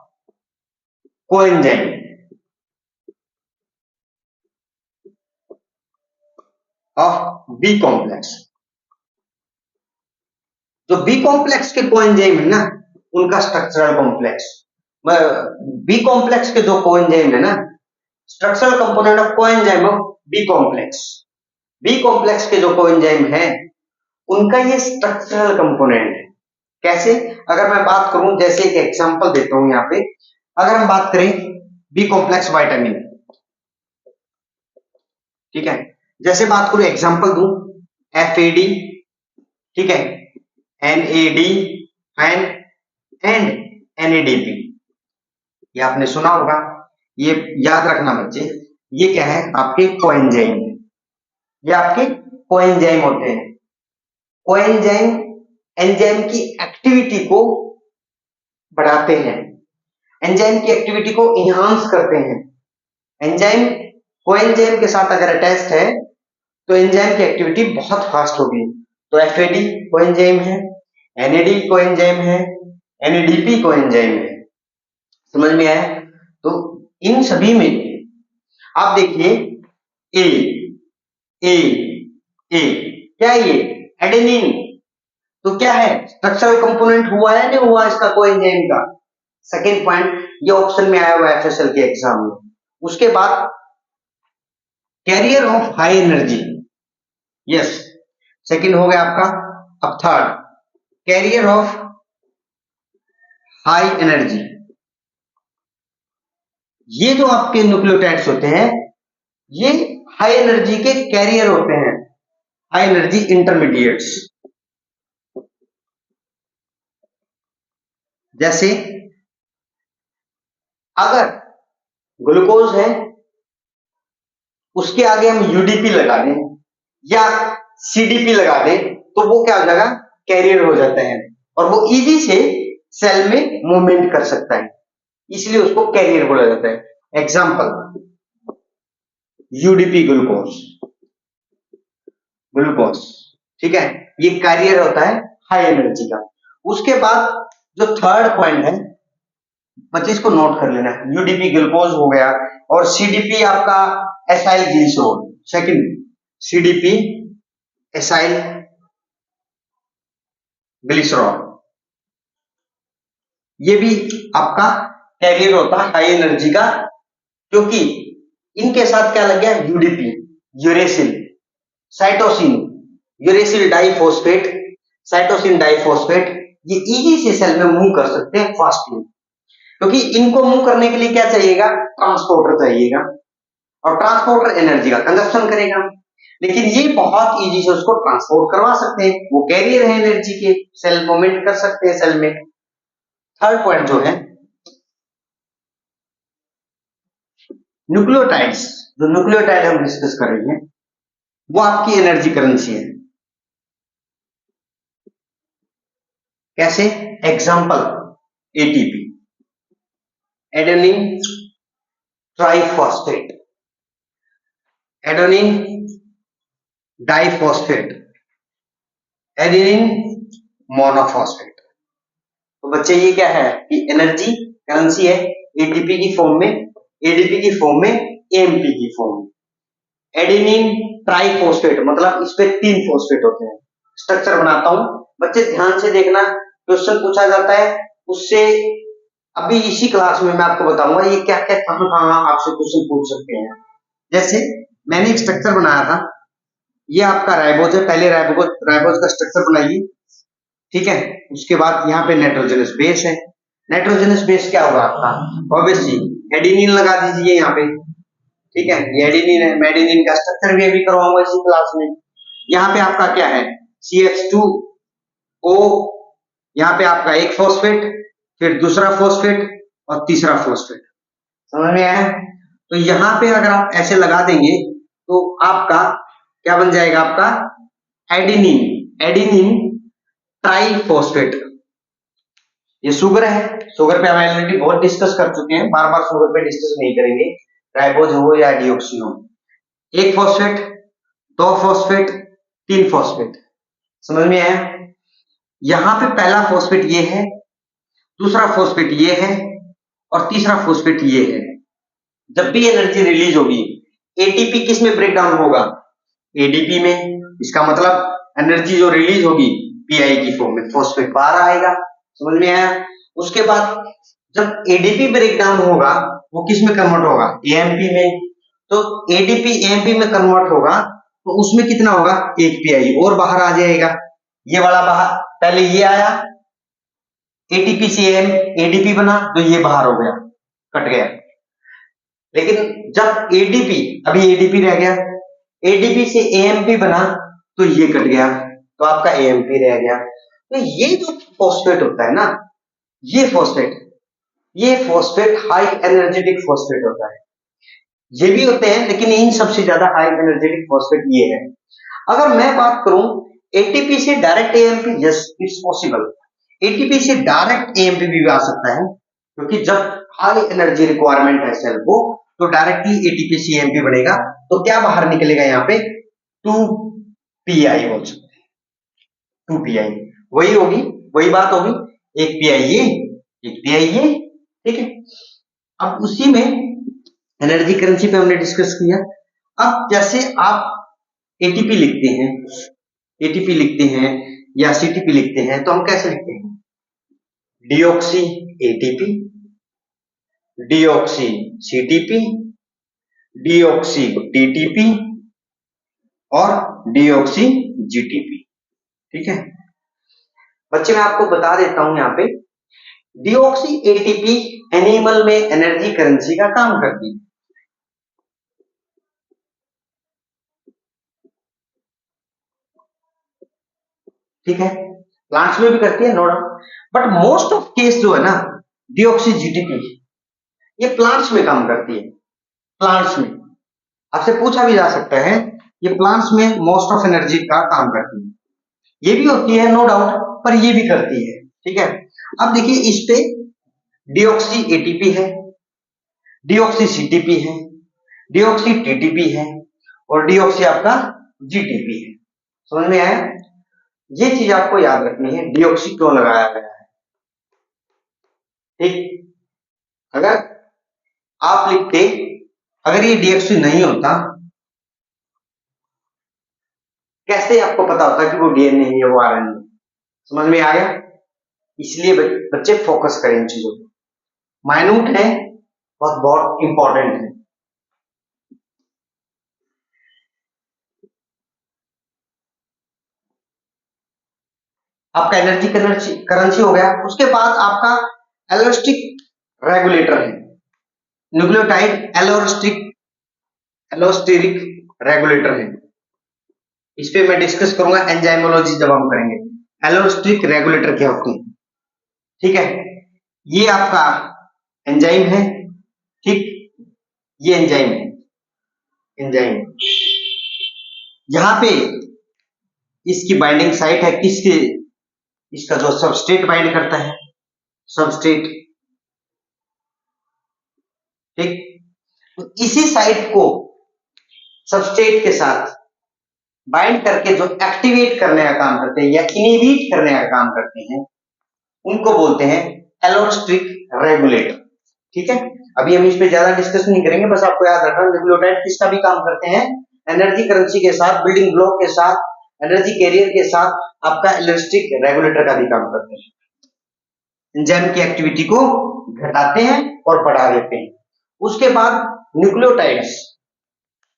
coenzyme of B complex. जो बी कॉम्प्लेक्स के कोएंजाइम है ना, उनका स्ट्रक्चरल कॉम्प्लेक्स, बी कॉम्प्लेक्स के जो कोएंजाइम है ना, structural component of coenzyme of B complex, B complex के जो कोएंजाइम है उनका ये स्ट्रक्चरल कंपोनेंट है। कैसे? अगर मैं बात करूं, जैसे एक एग्जांपल देता हूं यहां पे, अगर हम बात करें बी कॉम्प्लेक्स विटामिन, ठीक है, जैसे बात करूं एग्जांपल दूं FAD, ठीक है, NAD एंड NADP, ये आपने सुना होगा, ये याद रखना बच्चे, ये क्या है? आपके कोएंजाइम, ये आपके कोएंजाइम होते हैं। कोएंजाइम एंजाइम की एक्टिविटी को बढ़ाते हैं, एंजाइम की एक्टिविटी को इनहांस करते हैं। एंजाइम कोएंजाइम के साथ अगर अटैच्ड है तो एंजाइम की एक्टिविटी बहुत फास्ट होगी। तो FAD कोएंजाइम है, NAD कोएंजाइम है, NADP कोएंजाइम है। समझ में आया? तो इन सभी में आप देखिए ए ए ए क्या है? ये एडेनिन। तो क्या है? स्ट्रक्चरल कंपोनेंट हुआ है नहीं हुआ इसका कोएंजाइम का? सेकेंड पॉइंट, ये ऑप्शन में आया हुआ है FSL के एग्जाम में। उसके बाद carrier of high energy, yes, second हो गया आपका। अब third, carrier of high energy. ये जो आपके न्यूक्लियोटाइड्स होते हैं ये हाई एनर्जी के कैरियर होते हैं, हाई एनर्जी इंटरमीडिएट्स। जैसे अगर ग्लूकोज है उसके आगे हम UDP लगा दें या CDP लगा दें तो वो क्या हो जाएगा? कैरियर हो जाता है और वो इजी से सेल में मूवमेंट कर सकता है, इसलिए उसको कैरियर बोला जाता है। एग्जांपल UDP ग्लूकोज, ठीक है, ये कैरियर होता है हाई एनर्जी का। उसके बाद जो थर्ड पॉइंट है बच्चे इसको नोट कर लेना, UDP ग्लूकोज हो गया और CDP आपका acyl glycerol. Second, CDP acyl glycerol, ये भी आपका कैरियर होता है हाई एनर्जी का, क्योंकि इनके साथ क्या लग गया? UDP, uracil, cytosine, uracil diphosphate, cytosine diphosphate, ये इजी से सेल में मूव कर सकते हैं फास्टली, क्योंकि इनको मूव करने के लिए क्या चाहिएगा? ट्रांसपोर्टर चाहिएगा, और ट्रांसपोर्टर एनर्जी का कंजप्शन करेगा, लेकिन ये बहुत इजी से उसको ट्रांसपोर्ट करवा सकते हैं, वो कैरियर है एनर्जी के, सेल मूवमेंट कर सकते हैं सेल में। थर्ड पॉइंट जो है न्यूक्लियोटाइड्स, जो न्यूक्लियोटाइड हम डिस्कस कर रहे हैं वो आपकी एनर्जी करेंसी है। कैसे? Example ATP, adenine triphosphate, adenine diphosphate, adenine monophosphate. तो बच्चे ये क्या है कि एनर्जी करेंसी है, ATP की फॉर्म में, ADP की फॉर्म में, AMP की फॉर्म में। एडेनिन ट्राइफॉस्फेट मतलब इस पे 3 फॉस्फेट होते हैं। स्ट्रक्चर बनाता हूं, बच्चे ध्यान से देखना, क्वेश्चन पूछा जाता है उससे अभी इसी क्लास में मैं आपको बताऊंगा ये क्या क्या कहां आपसे क्वेश्चन पूछ सकते हैं। जैसे मैंने एक स्ट्रक्चर बनाया था, ये आपका राइबोज है, पहले राइबोज का स्ट्रक्चर बनाइए, ठीक है। उसके बाद यहाँ पे नाइट्रोजनस बेस है, नाइट्रोजनस बेस क्या होगा आपका? ऑब्वियसली एडेनिन लगा दीजिए यहाँ पे, ठीक है, ये एडेनिन है, मैं एडेनिन का स्ट्रक्चर भी अभी करवाऊंगा इसी क्लास में। यहाँ पे आपका क्या है? CH2O, यहाँ पे आपका एक फॉस्फेट, फिर दूसरा फॉस्फेट और तीसरा फॉस्फेट। समझ में आया? तो यहाँ पे अगर आप ऐसे लगा देंगे तो आपका क्या बन जाएगा? आपका एडेनिन, एडेनिन ट्राइफॉस्फेट, ये शुगर है, शुगर पे हम ऑलरेडी बहुत डिस्कस कर चुके हैं, बार बार शुगर पे डिस्कस नहीं करेंगे, राइबोज हो या डीऑक्सी हो। एक फॉस्फेट, दो फॉस्फेट, तीन फॉस्फेट, समझ में आया? यहां पे पहला फॉस्फेट ये है, दूसरा फॉस्फेट ये है और तीसरा फॉस्फेट ये है। जब भी एनर्जी रिलीज होगी, एटीपी किस में ब्रेक डाउन होगा? एडीपी में। इसका मतलब एनर्जी जो रिलीज होगी पीआई की फॉर्म में, फॉस्फेट बाहर आएगा, समझ में आया? उसके बाद जब एडीपी ब्रेक डाउन होगा वो किस में कन्वर्ट होगा? एएमपी में। तो एडीपी एएमपी में कन्वर्ट होगा तो उसमें कितना होगा? एक पीआई और बाहर आ जाएगा। ये वाला बाहर, पहले ये आया एटीपी से एडीपी बना तो ये बाहर हो गया, कट गया। लेकिन जब एडीपी, अभी एडीपी रह गया, एडीपी से एएमपी बना तो ये कट गया, तो आपका एएमपी रह गया। तो ये जो फॉस्फेट होता है ना, ये फॉस्फेट हाई एनर्जेटिक फॉस्फेट होता है। ये भी होते हैं लेकिन इन सबसे ज्यादा हाई एनर्जेटिक फॉस्फेट ये है। अगर मैं बात करूं एटीपी से direct AMP, yes it's possible. ATP से डायरेक्ट एएमपी भी आ सकता है, क्योंकि जब हाई एनर्जी रिक्वायरमेंट है सेल को तो डायरेक्टली एटीपी से एएमपी बनेगा। तो क्या बाहर निकलेगा? यहाँ पे 2 पीआई बोल सकते हैं, 2 पीआई वही होगी, वही बात होगी, एक पीआई ये, एक पीआई ये, ठीक है। अब उसी में एनर्जी करेंसी पे हमने डिस्कस किया। अब जैसे आप एटीपी लिखते हैं, एटीपी लिखते हैं या सीटीपी लिखते हैं तो हम कैसे लिखते हैं? Deoxy ATP, deoxy CTP, deoxy TTP और डीऑक्सी जीटीपी, ठीक है। बच्चे मैं आपको बता देता हूं यहाँ पे, डीऑक्सी एटीपी एनिमल में एनर्जी करेंसी का काम करती है, ठीक है। प्लांट्स में भी करती है no doubt, but most of case जो है ना डीऑक्सी जीटीपी ये प्लांट्स में काम करती है। प्लांट्स में आपसे पूछा भी जा सकता है, ये प्लांट्स में मोस्ट ऑफ एनर्जी का काम करती है। ये भी होती है नो डाउट, पर ये भी करती है, ठीक है। अब देखिए इस पे डीऑक्सी एटीपी है, डीऑक्सी सीटीपी है, डीऑक्सी टीटीपी है और डीऑक्सी आपका जीटीपी है, समझ में आया? ये चीज आपको याद रखनी है, डीऑक्सी क्यों लगाया गया है, ठीक। अगर आप लिखते, अगर ये डीऑक्सी नहीं होता, कैसे आपको पता होता कि वो डीएनए है या वो आरएनए? समझ में आ गया? इसलिए बच्चे फोकस करें इन चीजों को, माइन्यूट है, बहुत बहुत इंपॉर्टेंट है। आपका एनर्जी करेंसी हो गया। उसके बाद आपका एलोस्टिक रेगुलेटर है, न्यूक्लियोटाइड एलोस्टेरिक रेगुलेटर है। इस पे मैं डिस्कस करूंगा एंजाइमोलॉजी जब हम करेंगे। एलोस्टिक रेगुलेटर क्या होते हैं, ठीक है। ये आपका एंजाइम है, ठीक, ये एंजाइम है, एंजाइम यहां पे इसकी बाइंडिंग साइट है, किसके? इसका जो सबस्ट्रेट बाइंड करता है, सबस्ट्रेट, ठीक। तो इसी साइट को सबस्ट्रेट के साथ बाइंड करके जो एक्टिवेट करने का काम करते हैं या इनहिबिट करने का काम करते हैं, उनको बोलते हैं एलोस्टिक रेगुलेटर, ठीक है। अभी हम इस पे ज्यादा डिस्कस नहीं करेंगे, बस आपको याद रखना न्यूक्लियोटाइड किसका भी काम करते हैं, एनर्जी करेंसी के साथ, बिल्डिंग ब्लॉक के साथ, एनर्जी कैरियर के साथ, आपका एलोस्टिक रेगुलेटर का भी काम करते हैं। एंजाइम की एक्टिविटी को घटाते हैं और बढ़ा देते हैं। उसके बाद न्यूक्लियोटाइड्स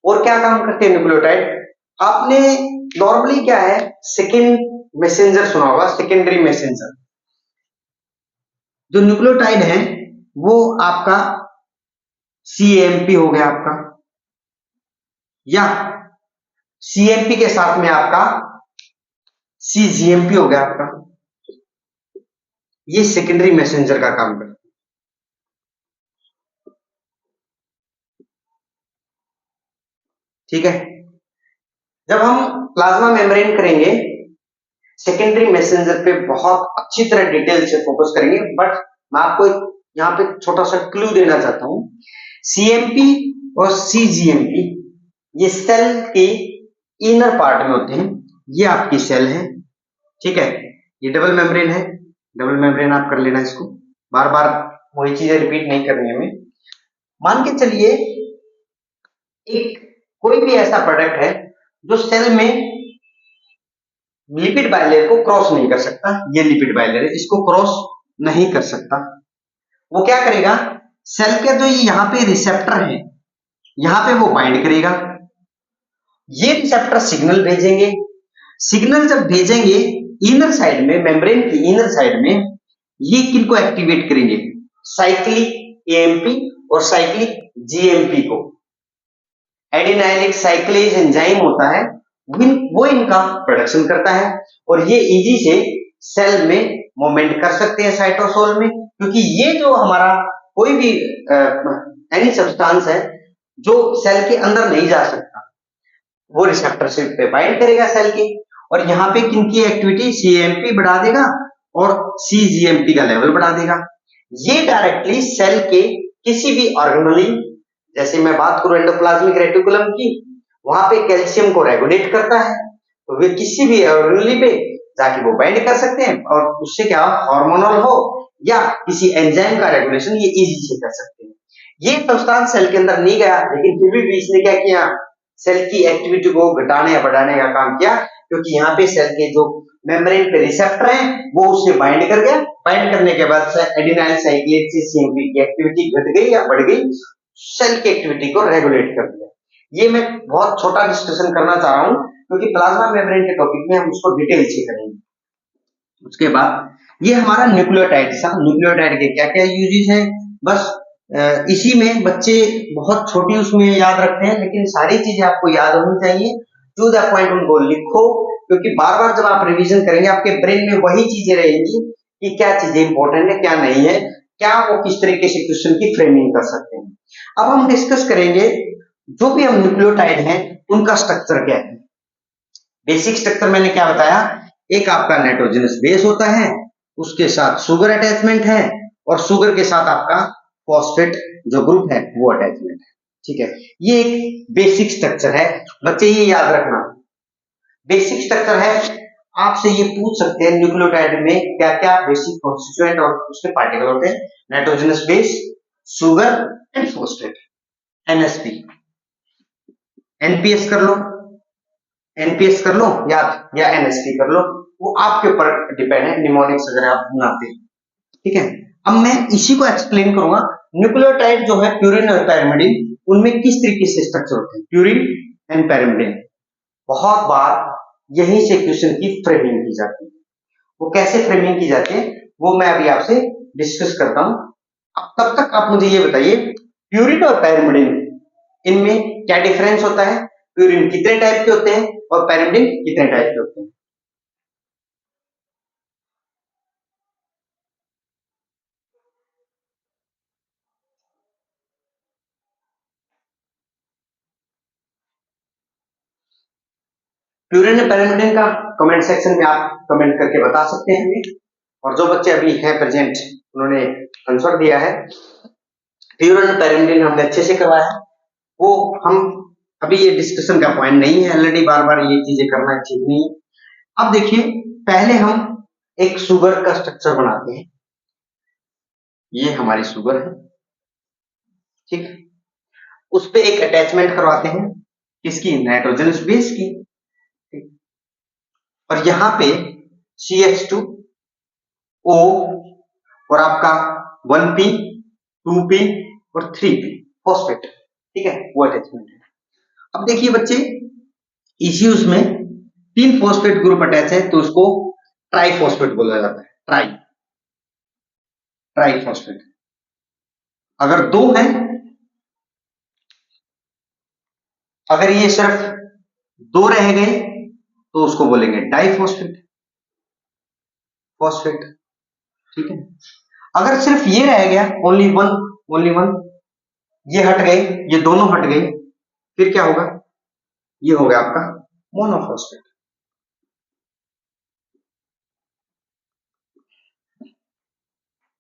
और क्या काम करते हैं न्यूक्लियोटाइड? आपने नॉर्मली क्या है, सेकेंड मैसेंजर सुना होगा, सेकेंडरी मैसेंजर। जो न्यूक्लियोटाइड है वो आपका सीएमपी हो गया आपका, या सीएमपी के साथ में आपका सीजीएमपी हो गया आपका, ये सेकेंडरी मैसेंजर का काम करता है, ठीक है। जब हम प्लाज्मा मेम्ब्रेन करेंगे, सेकेंडरी मैसेंजर पे बहुत अच्छी तरह डिटेल से फोकस करेंगे, बट मैं आपको यहाँ पे छोटा सा क्लू देना चाहता हूँ। सीएमपी और सीजीएमपी ये सेल के इनर पार्ट में होते हैं। ये आपकी सेल है, ठीक है, ये डबल मेम्ब्रेन है, डबल मेम्ब्रेन आप कर लेना, इसको बार बार वही चीजें रिपीट नहीं करनी हमें। मान के चलिए एक कोई भी ऐसा प्रोडक्ट है जो सेल में लिपिड बाइलेयर को क्रॉस नहीं कर सकता, ये लिपिड बाइलेयर है, इसको क्रॉस नहीं कर सकता। वो क्या करेगा, सेल के जो यहाँ पे रिसेप्टर है यहाँ पे वो बाइंड करेगा, ये रिसेप्टर सिग्नल भेजेंगे, सिग्नल जब भेजेंगे इनर साइड में, मेम्ब्रेन की इनर साइड में, ये किनको एक्टिवेट करेंगे, साइक्लिक एएमपी और साइक्लिक जीएमपी को। एडिनाइलिक साइक्लेज एंजाइम होता है, वो इनका प्रोडक्शन करता है और ये इजी से सेल में मूवमेंट कर सकते हैं साइटोसोल में, क्योंकि ये जो हमारा कोई भी एनी सब्सटेंस है जो सेल के अंदर नहीं जा सकता, वो रिसेप्टर से पे बाइंड करेगा सेल के, और यहाँ पे किनकी एक्टिविटी, सीएमपी बढ़ा देगा और सीजीएमपी का लेवल बढ़ा देगा। ये डायरेक्टली सेल के किसी भी ऑर्गेनेली, जैसे मैं बात करूं एंडोप्लाज्मिक रेटिकुलम की, वहां पे कैल्शियम को रेगुलेट करता है, तो वे किसी भी ऑर्गेनेली पे जाके वो बाइंड कर सकते हैं, और उससे क्या हार्मोनल हो या किसी एंजाइम का रेगुलेशन ये इजी से कर सकते हैं। ये सब्सटेंस सेल के अंदर नहीं गया, लेकिन फिर भी इसने क्या किया, सेल की एक्टिविटी को घटाने या बढ़ाने का काम किया, क्योंकि यहाँ पे सेल के जो मेम्ब्रेन पे रिसेप्टर हैं वो उससे बाइंड कर गया, बाइंड करने के बाद एडिनाइल साइक्लेट से सीएमपी की एक्टिविटी घट गई या बढ़ गई, सेल की एक्टिविटी को रेगुलेट कर दिया। ये मैं बहुत छोटा डिस्कशन करना चाह रहा हूं, क्योंकि प्लाज्मा मेम्ब्रेन के टॉपिक में हम उसको डिटेल से करेंगे। उसके बाद ये हमारा न्यूक्लियोटाइड था, न्यूक्लियोटाइड के क्या क्या यूजेस हैं, बस इसी में बच्चे बहुत छोटी उसमें याद रखते हैं, लेकिन सारी चीजें आपको याद होनी चाहिए। टू द पॉइंट उनको लिखो, क्योंकि बार बार जब आप रिवीजन करेंगे आपके ब्रेन में वही चीजें रहेंगी कि क्या चीजें इंपॉर्टेंट है क्या नहीं है, क्या वो किस तरीके से क्वेश्चन की फ्रेमिंग कर सकते हैं। अब हम डिस्कस करेंगे जो भी हम न्यूक्लियोटाइड हैं उनका स्ट्रक्चर क्या है। बेसिक स्ट्रक्चर मैंने क्या बताया, एक आपका नाइट्रोजनस बेस होता है, उसके साथ शुगर अटैचमेंट है, और शुगर के साथ आपका फॉस्फेट जो ग्रुप है वो अटैचमेंट है, ठीक है। ये एक बेसिक स्ट्रक्चर है, बच्चे ये याद रखना, बेसिक स्ट्रक्चर है। आपसे ये पूछ सकते हैं न्यूक्लियोटाइड में क्या क्या बेसिक कॉन्स्टिट्यूएंट और उसके पार्टिकल होते हैं, nitrogenous base, sugar and phosphate, NSP. NPS कर लो, एनपीएस कर लो याद, या एनएसपी कर लो, वो आपके ऊपर डिपेंड है, निमोनिक्स अगर आप बनाते हैं, ठीक है। अब मैं इसी को एक्सप्लेन करूंगा, न्यूक्लियोटाइड जो है प्यूरिन और पैरिमिडिन, उनमें किस तरीके से स्ट्रक्चर होते हैं, प्यूरिन एंड पैरिमिडिन। बहुत बार यहीं से क्वेश्चन की फ्रेमिंग की जाती है, वो कैसे फ्रेमिंग की जाती है वो मैं अभी आपसे डिस्कस करता हूं। अब तब तक आप मुझे ये बताइए, प्यूरिन और पैरिमिडिन इनमें क्या डिफरेंस होता है, प्यूरिन कितने टाइप के होते हैं और पैरिमिडिन कितने टाइप के होते हैं। प्यूरिन पैरामिडिन का कमेंट सेक्शन में आप कमेंट करके बता सकते हैं हमें, और जो बच्चे अभी हैं प्रेजेंट उन्होंने आंसर दिया है। प्यूरिन पैरामिडिन हमने अच्छे से करवाया है, वो हम अभी ये डिस्कशन का पॉइंट नहीं है, ऑलरेडी बार बार ये चीजें करना ठीक नहीं है। अब देखिए, पहले हम एक शुगर का स्ट्रक्चर बनाते हैं, ये हमारी शुगर है, ठीक, उस पे एक अटैचमेंट करवाते हैं, किसकी, नाइट्रोजनस बेस की, और यहां पे CH2O और आपका 1P 2P और 3P फॉस्फेट, ठीक है, वो अटैचमेंट है। अब देखिए बच्चे, इसी उसमें 3 फॉस्फेट ग्रुप अटैच है, तो उसको ट्राइफॉस्फेट बोला जाता है, ट्राइफॉस्फेट। अगर 2 है, अगर ये सिर्फ 2 रह गए तो उसको बोलेंगे डाइफॉस्फेट, फॉस्फेट, ठीक है। अगर सिर्फ ये रह गया, ओनली वन, ये हट गए, ये दोनों हट गए, फिर क्या होगा, ये हो गया आपका मोनोफॉस्फेट।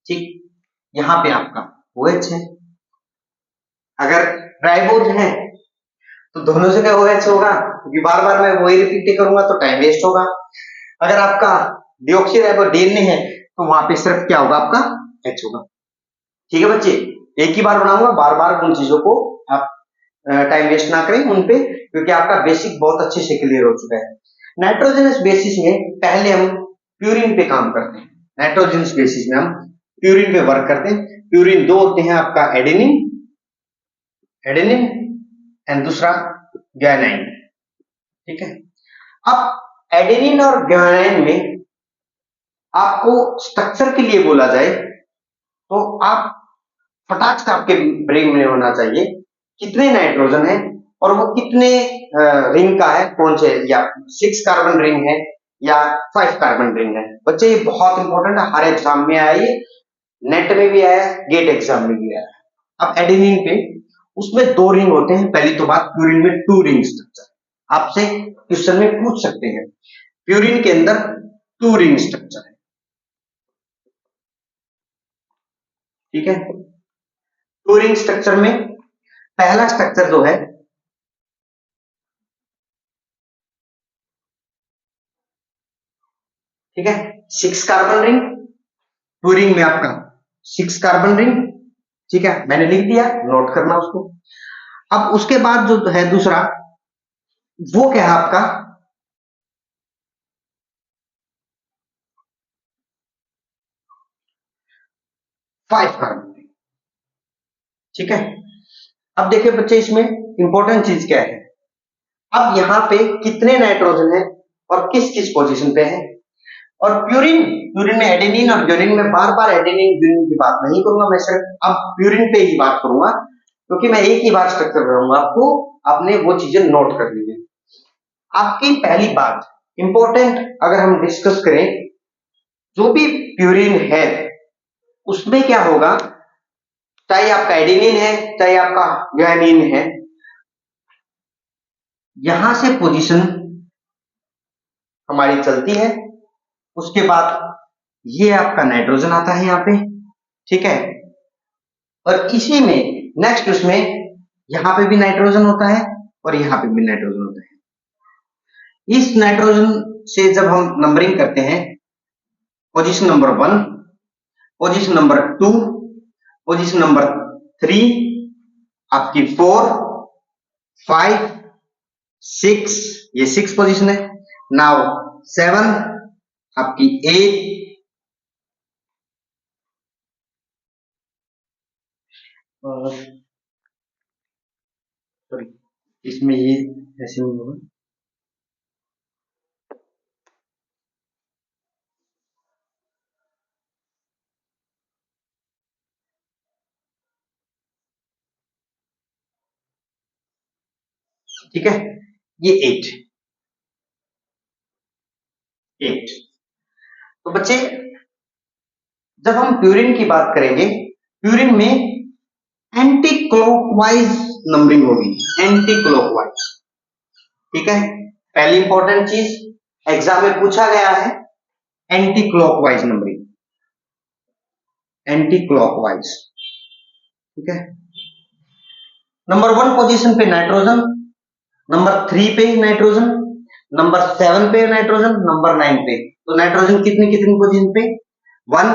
ठीक, यहां पे आपका OH है। अगर राइबोज है तो दोनों जगह OH होगा, क्योंकि बार बार मैं वही रिपीट करूंगा तो टाइम वेस्ट होगा। अगर आपका डिऑक्सी राइबो डीएनए है तो वहां पे सिर्फ क्या होगा, आपका H होगा। ठीक है बच्चे, एक ही बार बनाऊंगा, बार बार उन चीजों को आप टाइम वेस्ट ना करें उन पे, क्योंकि आपका बेसिक बहुत अच्छे से क्लियर हो चुका है। नाइट्रोजनस बेसिस में पहले हम प्यूरिन पे काम करते हैं। नाइट्रोजनस बेसिस में हम प्यूरिन पे वर्क करते हैं। प्यूरिन दो होते हैं, आपका एडेनिन एडेनिन एंड दूसरा ग्वानिन। ठीक है, अब एडेनिन और ग्वानिन में आपको स्ट्रक्चर के लिए बोला जाए तो आप फटाक से आपके ब्रेन में होना चाहिए कितने नाइट्रोजन है और वो कितने रिंग का है, कौन से, या 6 कार्बन रिंग है या 5 कार्बन रिंग है। बच्चे ये बहुत इंपॉर्टेंट है, हर एग्जाम में आया, ये नेट में भी आया, गेट एग्जाम में भी आया। अब एडेनिन पे उसमें 2 रिंग होते हैं। पहली तो बात, प्यूरिन में 2 रिंग स्ट्रक्चर आपसे क्वेश्चन में पूछ सकते हैं। प्यूरिन के अंदर 2 रिंग स्ट्रक्चर है। ठीक है, 2 रिंग स्ट्रक्चर में पहला स्ट्रक्चर जो है, ठीक है, 6 कार्बन रिंग। 2 रिंग में आपका 6 कार्बन रिंग। ठीक है, मैंने लिख दिया, नोट करना उसको। अब उसके बाद जो है दूसरा, वो क्या है आपका 5 कार्बन रिंग। ठीक है, अब देखिए बच्चे, इसमें इंपॉर्टेंट चीज क्या है, अब यहां पे कितने नाइट्रोजन है और किस किस पोजीशन पे है। और प्यूरिन प्यूरिन में एडेनिन और ग्वानिन में बार बार एडेनिन ग्वानिन की बात नहीं करूंगा, मैं सिर्फ अब प्यूरिन पे ही बात करूंगा, क्योंकि मैं एक ही बार स्ट्रक्चर बनाऊंगा आपको, आपने वो चीजें नोट कर ली है। आपकी पहली बात इंपॉर्टेंट, अगर हम डिस्कस करें, जो भी प्यूरिन है उसमें क्या होगा, चाहे आपका एडेनिन है चाहे आपका ग्वानिन है, यहां से पोजीशन हमारी चलती है। उसके बाद ये आपका नाइट्रोजन आता है यहाँ पे। ठीक है, और इसी में नेक्स्ट उसमें यहां पे भी नाइट्रोजन होता है और यहां पे भी नाइट्रोजन होता है। इस नाइट्रोजन से जब हम नंबरिंग करते हैं, position number 1, position number 2, position number 3, आपकी 4, 5, 6, ये 6 पोजीशन है। नाउ 7, आपकी 8, और सॉरी, इसमें ये ऐसे नहीं होगा। ठीक है, ये 8। तो बच्चे, जब हम प्यूरिन की बात करेंगे, प्यूरिन में एंटी क्लॉकवाइज नंबरिंग होगी, एंटी क्लॉकवाइज। ठीक है, पहली इंपॉर्टेंट चीज एग्जाम में पूछा गया है, anti clockwise numbering, anti clockwise. ठीक है, नंबर 1 पोजीशन पे नाइट्रोजन, नंबर 3 पे नाइट्रोजन, नंबर 7 पे नाइट्रोजन, नंबर 9 पे। तो नाइट्रोजन कितनी कितनी पोजीशन पे, 1,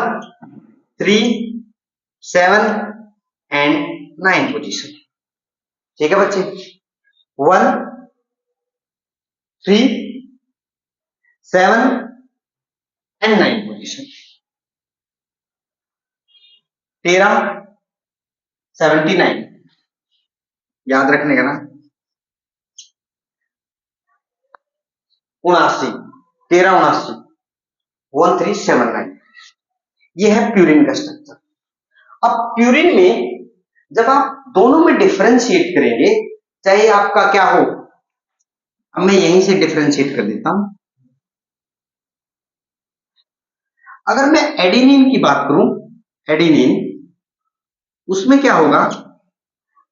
3, 7 एंड 9 पोजीशन। ठीक है बच्चे, 1, 3, 7 एंड 9 पोजीशन। 13, 79 याद रखने का ना, 79, 13, 79, 1379, ये है प्यूरिन का स्ट्रक्चर। अब प्यूरिन में जब आप दोनों में डिफरेंशिएट करेंगे, चाहे आपका क्या हो, अब मैं यहीं से डिफरेंशिएट कर देता हूं। अगर मैं एडेनिन की बात करूं, एडेनिन, उसमें क्या होगा,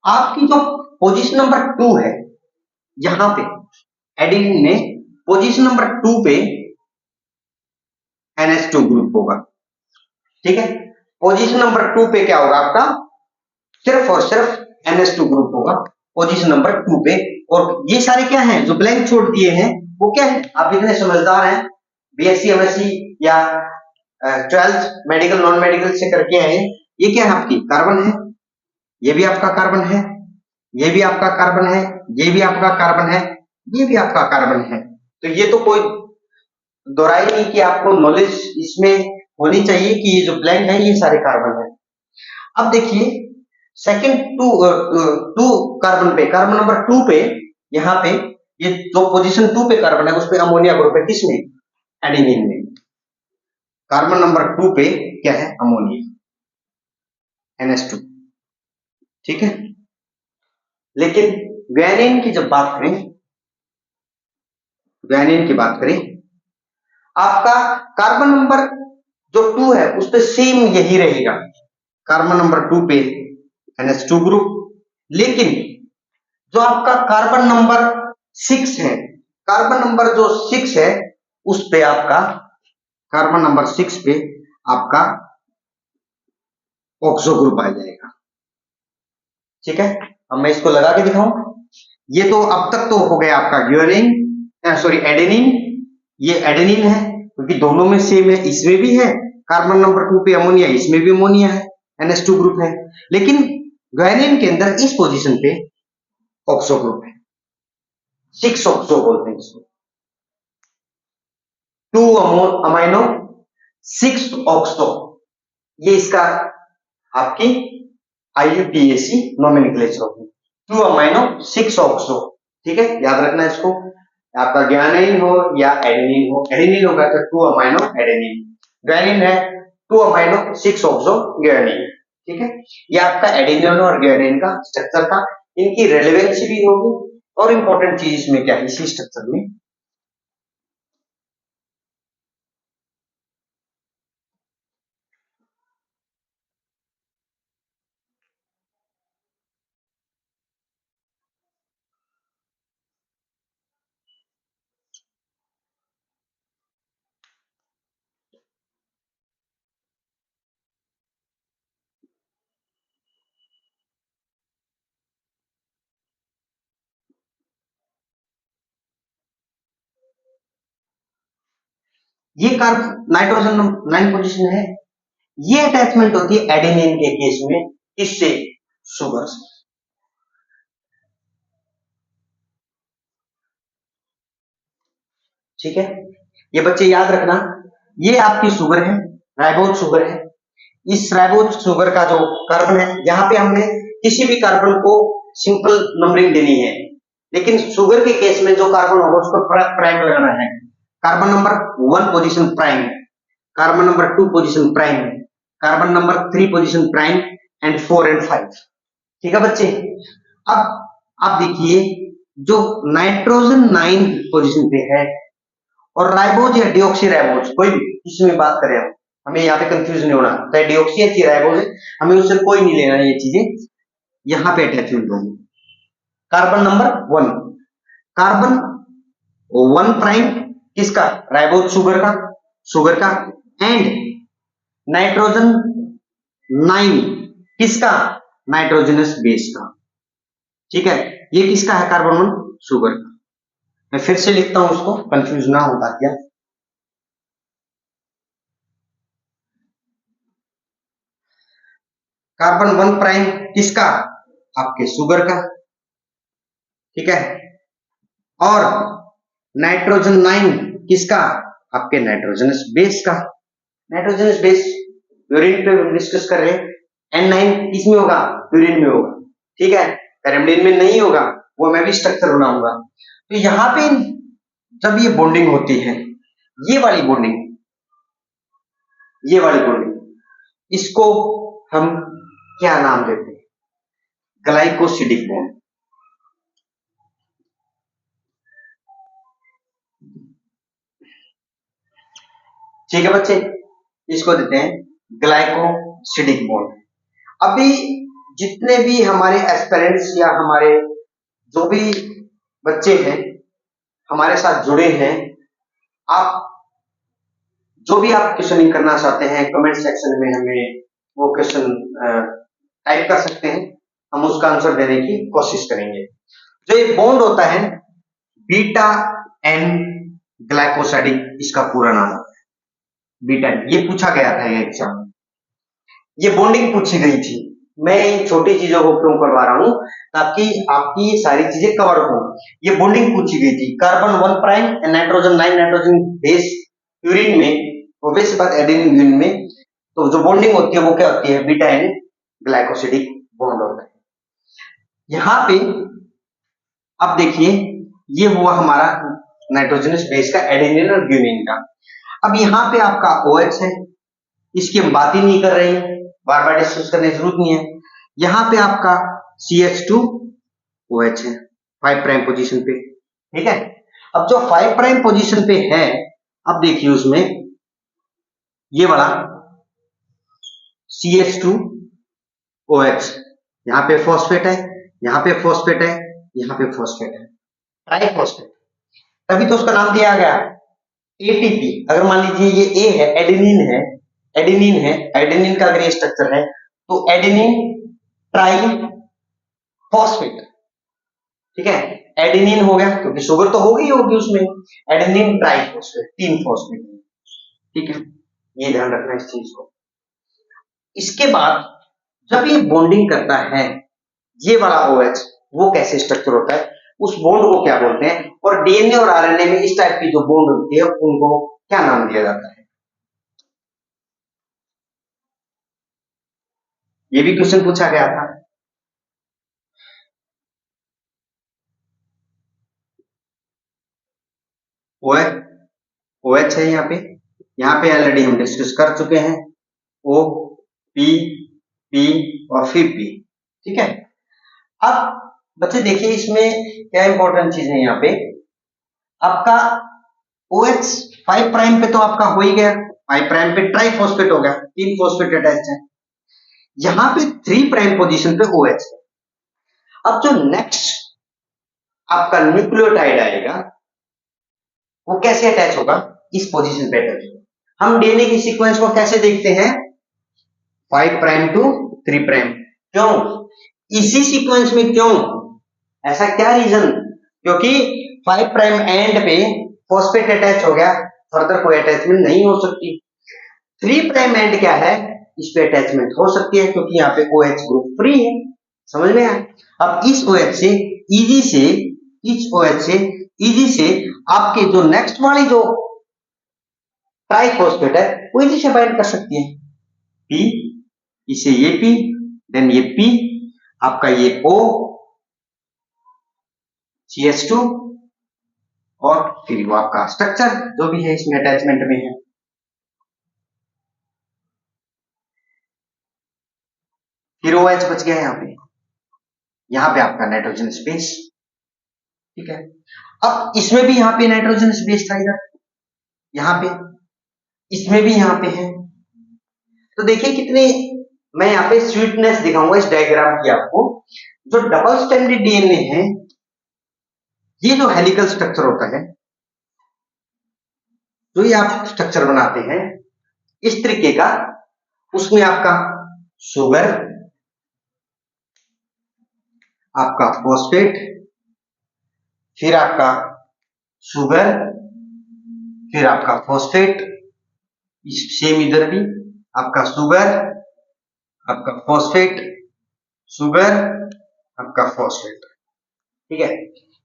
आपकी जो पोजीशन नंबर 2 है, यहां पे एडेनिन में पोजीशन नंबर 2 पे NH2 ग्रुप होगा। ठीक है, पोजीशन नंबर 2 पे क्या होगा आपका, सिर्फ और सिर्फ NH2 ग्रुप होगा पोजीशन नंबर 2 पे। और ये सारे क्या हैं जो ब्लैंक छोड़ दिए हैं वो क्या है, आप इतने समझदार हैं, BSc MSc या 12th मेडिकल नॉन मेडिकल से करके आए, ये क्या है आपकी कार्बन है, ये भी आपका कार्बन है, ये भी आपका कार्बन है, ये भी आपका कार्बन है, ये भी आपका कार्बन है। तो ये तो कोई दोहराई नहीं कि आपको नॉलेज इसमें होनी चाहिए कि ये जो ब्लैंक है ये सारे कार्बन है। अब देखिए सेकंड टू कार्बन पे, कार्बन नंबर 2 पे, यहाँ पे ये जो पोजीशन 2 पे कार्बन है उस पे अमोनिया ग्रुप है, किसमें, एडेनिन में। कार्बन नंबर 2 पे क्या है, अमोनिया, NH2, ठीक है। लेकिन ग्वानिन की जब बात करें, ग्वानिन की बात करें, आपका कार्बन नंबर जो 2 है उस पे सेम यही रहेगा, कार्बन नंबर 2 पे NH2 ग्रुप। लेकिन जो आपका कार्बन नंबर 6 है, कार्बन नंबर जो 6 है उस पे आपका, कार्बन नंबर 6 पे आपका ऑक्सो ग्रुप आ जाएगा, ठीक है। अब मैं इसको लगा के दिखाऊं, ये तो अब तक तो हो गया आपका ग्वानिन, सॉरी एडेनिन, ये एडेनिन है क्योंकि दोनों में सेम है, इसमें भी है कार्बन नंबर 2 पे अमोनिया, इसमें भी अमोनिया है, NH2 ग्रुप है। लेकिन ग्वानिन के अंदर इस पोजीशन पे ऑक्सो ग्रुप है, 6 ऑक्सो बोलते हैं इसको, 2 अमाइनो 6 ऑक्सो, ये इसका आपकी IUPAC नोमेनक्लेचर होगी, 2 अमाइनो 6 ऑक्सो, ठीक है, याद रखना इसको। आपका ग्वानिन हो या एडेनिन हो, एडेनिन होगा तो 2 अमाइनो एडेनिन, ग्वानिन है 2 अमाइनो 6 ऑक्सो ग्वानिन, ठीक है। ये आपका एडेनिन और ग्वानिन का स्ट्रक्चर था, इनकी रेलेवेंस भी होगी और इंपॉर्टेंट चीज इसमें क्या है इसी स्ट्रक्चर में, ये कार्बन नाइट्रोजन 9 पोजीशन है, ये अटैचमेंट होती है एडेनिन के केस में, इससे शुगर से, ठीक है। ये बच्चे याद रखना, ये आपकी शुगर है, राइबोज शुगर है, इस राइबोज शुगर का जो कार्बन है, यहाँ पे हमने किसी भी कार्बन को सिंपल नंबरिंग देनी है, लेकिन शुगर के केस में जो कार्बन होगा उसको प्राइम लगाना है, carbon number 1 position prime, carbon number 2 position prime, carbon number 3 position prime and 4 and 5, ठीक है बच्चे। अब आप देखिए जो नाइट्रोजन 9 पोजीशन पे है और राइबोज या डिऑक्सी राइबोज, कोई भी इसमें बात करें हम, हमें यहाँ पे कंफ्यूज नहीं होना, चाहे डिऑक्सी या राइबोज है, हमें उससे कोई नहीं लेना, ये चीजें यहाँ पे अटैचमेंट होंगी। कार्बन नंबर 1, कार्बन 1 प्राइम किसका, राइबोज शुगर का एंड नाइट्रोजन 9 किसका, नाइट्रोजनस बेस का, ठीक है। ये किसका है, कार्बन 1 शुगर का। मैं फिर से लिखता हूं उसको, कंफ्यूज ना होता क्या, कार्बन 1 प्राइम किसका, आपके शुगर का, ठीक है। और नाइट्रोजन 9 किसका, आपके नाइट्रोजनस बेस का। नाइट्रोजनस बेस यूरिन पे डिस्कस कर रहे हैं, N9 किसमें होगा, यूरिन में होगा, ठीक है, पैरामिडिन में नहीं होगा, वो मैं भी स्ट्रक्चर बनाऊंगा। तो यहाँ पे जब ये बॉन्डिंग होती है, ये वाली बॉन्डिंग, ये वाली बॉन्डिंग, इसको हम क्या नाम देते हैं, ग्लाइकोसिडिक बॉन्ड, ठीक है बच्चे, इसको देते हैं ग्लाइकोसिडिक बॉन्ड। अभी जितने भी हमारे एस्पिरेंट्स या हमारे जो भी बच्चे हैं हमारे साथ जुड़े हैं, आप जो भी आप क्वेश्चनिंग करना चाहते हैं कमेंट सेक्शन में हमें वो क्वेश्चन टाइप कर सकते हैं, हम उसका आंसर देने की कोशिश करेंगे। जो ये बॉन्ड होता है बीटा एन ग्लाइकोसाइडिक, इसका पूरा नाम होता है बीटा, ये पूछा गया था एग्जाम में, ये बॉन्डिंग पूछी गई थी। मैं इन छोटी चीजों को क्यों करवा रहा हूं, ताकि आपकी ये सारी चीजें कवर हो। ये बॉन्डिंग पूछी गई थी, carbon 1 prime nitrogen 9 nitrogen base urine में, ऑब्वियस बात एडेनिन यूरिन में, तो जो बॉन्डिंग होती है वो क्या होती है, बीटा एन ग्लाइकोसिडिक बॉन्ड होता है। यहां पे अब देखिए ये हुआ हमारा नाइट्रोजनस बेस का एडेनिन और ग्यूनिन का। अब यहाँ पे आपका OH है, इसकी हम बात ही नहीं कर रहे हैं, बार बार डिस्कस करने की जरूरत नहीं है। यहाँ पे आपका CH2OH है 5 प्राइम पोजीशन पे, ठीक है। अब जो 5 प्राइम पोजीशन पे है, अब देखिए उसमें ये वाला CH2OH, यहाँ पे फॉस्फेट है, यहाँ पे फॉस्फेट है, यहाँ पे फॉस्फेट है, ट्राइफॉस्फेट, तभी तो उसका नाम दिया गया ATP। अगर मान लीजिए ये A है, एडेनिन है, एडेनिन है, एडेनिन का अगर ये स्ट्रक्चर है तो एडेनिन ट्राई फॉस्फेट, ठीक है। एडेनिन हो गया क्योंकि शुगर तो होगी होगी उसमें, एडेनिन ट्राई फॉस्फेट, 3 फॉस्फेट, ठीक है। ये ध्यान रखना इस चीज को। इसके बाद जब ये बॉन्डिंग करता है, ये वाला OH, वो कैसे स्ट्रक्चर होता है, उस बॉन्ड को क्या बोलते हैं, और DNA और RNA में इस टाइप की जो बॉन्ड होती है उनको क्या नाम दिया जाता है, ये भी क्वेश्चन पूछा गया था। OH है यहाँ पे ऑलरेडी हम डिस्कस कर चुके हैं, O P P और फिर P, ठीक है। अब बच्चे देखिए इसमें क्या इंपॉर्टेंट चीज है, यहाँ पे आपका OH 5 प्राइम पे तो आपका हो ही गया, 5 प्राइम पे ट्राइफॉस्फेट हो गया, 3 फॉस्फेट अटैच है। यहाँ पे 3 प्राइम पोजीशन पे OH है। अब जो नेक्स्ट आपका न्यूक्लियोटाइड आएगा वो कैसे अटैच होगा, इस पोजीशन पे अटैच होगा। हम DNA की सीक्वेंस को कैसे देखते हैं, 5 प्राइम टू 3 प्राइम, क्यों इसी सीक्वेंस में, क्यों ऐसा क्या रीजन, क्योंकि 5 प्राइम एंड पे फॉस्फेट अटैच हो गया, फर्दर कोई अटैचमेंट नहीं हो सकती। 3 प्राइम एंड क्या है, इस पे अटैचमेंट हो सकती है क्योंकि यहाँ पे OH ग्रुप फ्री है, समझ में आया। अब इस OH से इजी से, इस OH से इजी से आपके जो नेक्स्ट वाली जो ट्राइफॉस्फेट है वो इजी से बाइंड कर सकती है, P, इसे ये P, देन ये P, आपका ये O, CH2 और फिर वो आपका स्ट्रक्चर जो भी है इसमें अटैचमेंट में है। फिर OH बच गया यहाँ पे आपका नाइट्रोजन स्पेस, ठीक है। अब इसमें भी यहाँ पे नाइट्रोजन स्पेस था, इधर यहाँ पे, इसमें भी यहाँ पे है, तो देखिए कितने, मैं यहाँ पे स्वीटनेस दिखाऊंगा इस डायग्राम की आपको। जो डबल स्टैंडर्ड DNA है, ये जो हेलिकल स्ट्रक्चर होता है, जो ये आप स्ट्रक्चर बनाते हैं इस तरीके का, उसमें आपका शुगर, आपका फॉस्फेट, फिर आपका शुगर, फिर आपका फॉस्फेट, सेम इधर भी आपका शुगर, आपका फॉस्फेट, शुगर, आपका फॉस्फेट, ठीक है।